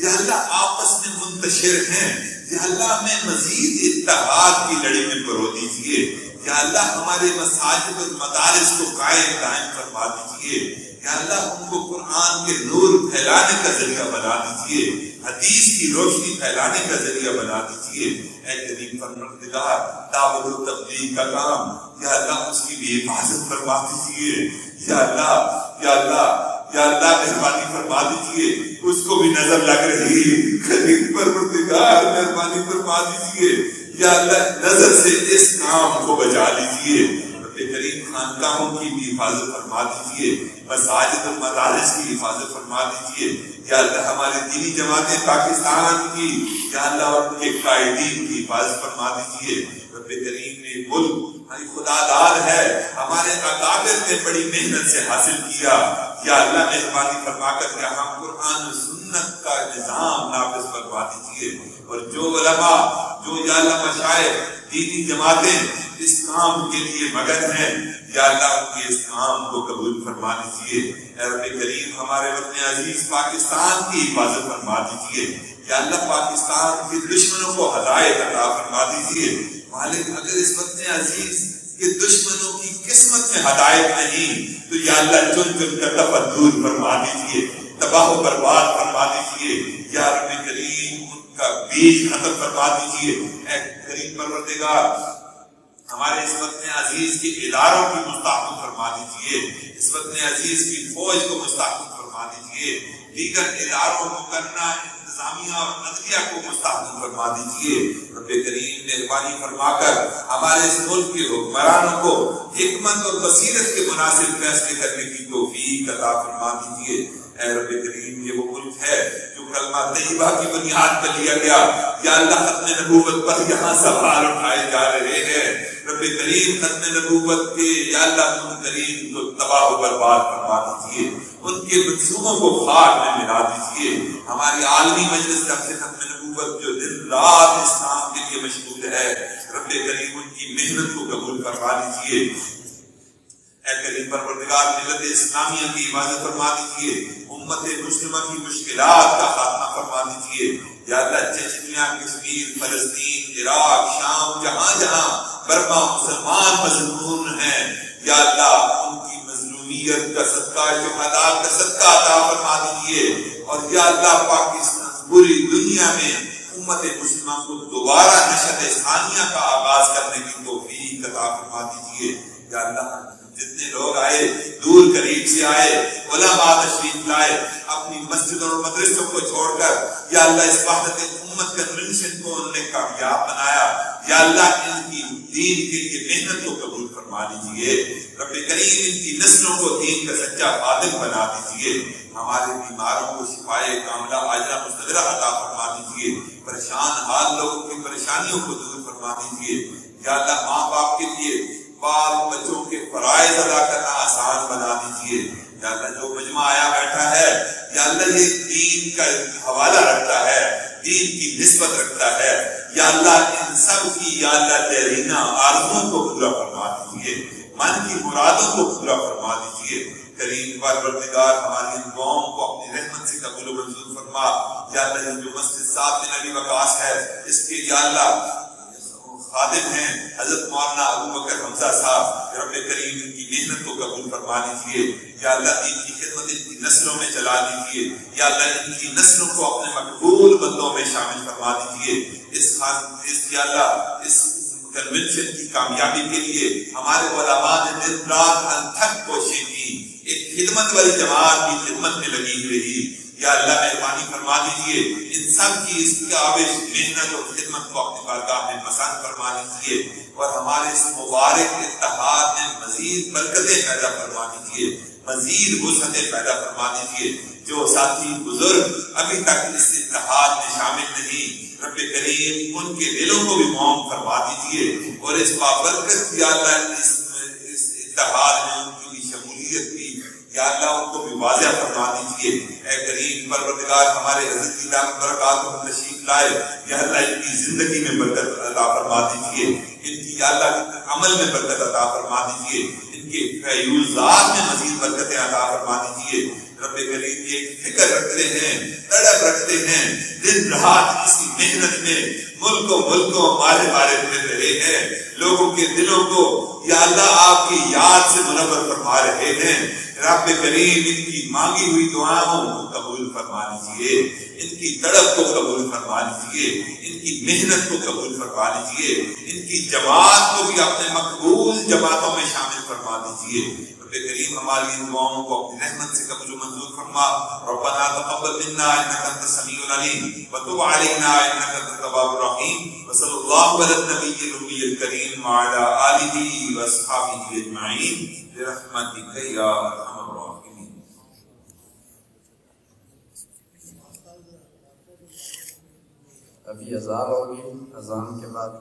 یا اللہ آپس میں منتشر ہیں، یا اللہ ہمیں مزید اتحاد کی لڑی میں پرو دیجیے۔ یا اللہ ہمارے مساجد اور مدارس کو قائم دائم فرما دیجیے۔ یا اللہ ان کو قرآن کے نور پھیلانے کا ذریعہ بنا دیجیے، حدیث کی روشنی پھیلانے کا ذریعہ بنا دیجیے۔ اے کریم پروردگار دعوت و تبلیغ کا کام یا اللہ اس کی بھی حفاظت فرما دیجیے۔ یا اللہ مہربانی فرما دیجیے، اس کو بھی نظر لگ رہی کریم پروردگار مہربانی فرما دیجیے۔ یا اللہ نظر سے اس کام کو بچا لیجیے۔ کریم خانقاہوں کی بھی حفاظت فرما دیجیے، مساجد اور مدارس کی حفاظت فرما دیجیے۔ یا اللہ ہمارے دینی جماعتیں پاکستان کی یا اللہ اور ان کے قائدین کی حفاظت فرما دیجیے۔ رب کریم نے ملک خدا دار ہے، ہمارے اکابر نے بڑی محنت سے حاصل کیا۔ یا اللہ مہربانی فرما کر یہاں قرآن و سنت کا نظام نافذ فرما دیجیے، اور جو علماء جو یا اللہ مشائخ دینی جماعتیں اس کام کے لیے مگن ہیں یا اللہ ان کے اس کام کو قبول فرما دیجیے۔ اے رب کریم ہمارے وطن عزیز پاکستان کی حفاظت فرما دیجیے۔ یا اللہ پاکستان کے دشمنوں کو ہدایت عطا فرما دیجیے۔ مالک اگر اس وطن عزیز کے دشمنوں کی قسمت میں ہدایت نہیں تو یا اللہ چن چن کر دفع دور فرما دیجیے، تباہ و برباد فرما دیجیے۔ یا رب کریم ان کا بیج ختم فرما دیجیے۔ اے کریم پروردگار ہمارے اس وطن عزیز کے اداروں کی مستحکم فرما دیجیے، اس وطن عزیز کی فوج کو مستحکم فرما دیجیے، دیگر اداروں مقننہ انتظامیہ اور عدلیہ کو مستحکم فرما دیجیے۔ رب کریم مہربانی فرما کر ہمارے اس ملک کے حکمرانوں کو حکمت اور بصیرت کے مناسب فیصلے کرنے کی توفیق عطا فرما دیجیے۔ اے رب کریم یہ وہ ملک ہے جو کلمہ طیبہ کی بنیاد پر لیا گیا، یا اللہ ختم نبوت پر یہاں سوال اٹھائے جا رہے ہیں۔ رب کریم ختم نبوت کے یا اللہ منکرین کو تباہ و برباد فرما دیجیے، ان کے منصوبوں کو خاک میں ملا دیجیے۔ ہماری عالمی مجلس سے ختم نبوت جو دن رات اسلام کے لیے مشغول ہے، رب کریم ان کی محنت کو قبول فرما دیجیے۔ اے کریم پروردگار ملت اسلامیہ کی حفاظت فرما دیجیے، امت مسلمہ کی مشکلات کا خاتمہ فرما دیجیے۔ یا اللہ چچنیا، کشمیر، فلسطین، عراق، شام، جہاں جہاں برما مسلمان مظلوم ہیں، یا اللہ ان کی مظلومیت کا صدقہ، شہداء کا صدقہ عطا فرما دیجیے۔ اور یا اللہ پاکستان پوری دنیا میں امت مسلمہ کو دوبارہ نشر ثانیہ کا آغاز کرنے کی توفیق عطا فرما دیجیے۔ یا اللہ جتنے لوگ آئے دور قریب سے آئے، علماء تشریف لائے، اپنی مسجدوں اور مدرسوں کو چھوڑ کر یا اللہ اس وحدت امت کنونشن کو انہوں نے کامیاب بنایا۔ یا اللہ ان کی دین کے لیے محنت کو قبول فرما لیجیے۔ رب کریم ان کی نسلوں کو دین کا سچا خادم بنا دیجیے۔ ہمارے بیماروں کو شفائے کاملہ عاجلہ مستدرہ عطا فرما دیجیے۔ پریشان حال لوگوں کی پریشانیوں کو دور فرما دیجیے۔ یا اللہ ماں باپ کے لیے بال بچوں کے فرائض ادا کرنا آسان بنا دیجیے۔ یا اللہ جو مجمع آیا بیٹھا ہے یا اللہ یہ دین کا حوالہ رکھتا ہے، دین کی نسبت رکھتا ہے، یا اللہ ان سب کی یا اللہ دیرینہ آرزوؤں کو پورا فرما دیجیے، من کی مرادوں کو پورا فرما دیجیے۔ کریم پروردگار ہماری ان دعاؤں کو اپنی رحمت سے قبول و منظور فرما. یا اللہ یہ جو مسجد صاحب بن علی وقاص ہے اس کے یا اللہ خادم ہیں حضرت مولانا ابو بکر حمزہ صاحب، رب کریم ان کی محنت کو قبول فرما لیجیے. یا اللہ دین کی خدمت ان کی نسلوں میں چلا دیجیے. یا اللہ ان کی نسلوں کو اپنے مقبول بندوں میں شامل فرما دیجیے. یا اللہ اس کنونشن کی کامیابی کے لیے ہمارے علماء نے دن رات انتھک کوشش کی، ایک خدمت والی جماعت کی خدمت میں لگی ہوئی رہی. یا اللہ مہربانی فرما دیجیے، ان سب کی اس کاوش محنت اور خدمت کو اپنی بارگاہ میں پسند فرما لیجیے، اور ہمارے اس مبارک اتحاد میں مزید برکتیں پیدا فرما دیجیے، مزید وسعتیں پیدا فرما دیجیے. جو ساتھی بزرگ ابھی تک اس اتحاد میں شامل نہیں، رب کریم ان کے دلوں کو بھی معاف فرما دیجیے، اور اس بابرکت یا اللہ اس اتحاد میں ان کی بھی شمولیت بھی یا اللہ ان کو بھی واضح فرما دیجیے. اے کریم پروردگار ہمارے حضرت کی دامت برکات تشریف لائے، یا اللہ ان کی زندگی میں برکت عطا فرما دیجیے، ان کی یا اللہ عمل میں برکت عطا فرما دیجیے، ان کے فیوزات میں مزید برکتیں عطا فرما دیجیے. رب کریم یہ فکر رکھتے ہیں، تڑپ رکھتے ہیں، دن رات اسی محنت میں ملکوں مارے پھر رہے ہیں، لوگوں کے دلوں کو یا اللہ آپ کی یاد سے منور فرما رہے ہیں. رب کریم ان کی مانگی ہوئی دعاؤں کو قبول فرما لیجیے، ان کی تڑپ کو قبول فرما لیجیے، ان کی محنت کو قبول فرما لیجیے، ان کی جماعت کو بھی اپنے مقبول جماعتوں میں شامل فرما دیجیے. رب کریم ہماری ان دعاؤں کو اپنی رحمت سے قبول و منظور فرما. ربنا تقبل منا انك انت السميع العليم وتب علينا انك انت التواب الرحيم. وصلى الله على النبي الامي الكريم وعلى اله واصحابه اجمعين برحمتك يا ارحم الراحمين. ابھی اذان ہوگی، اذان کے بعد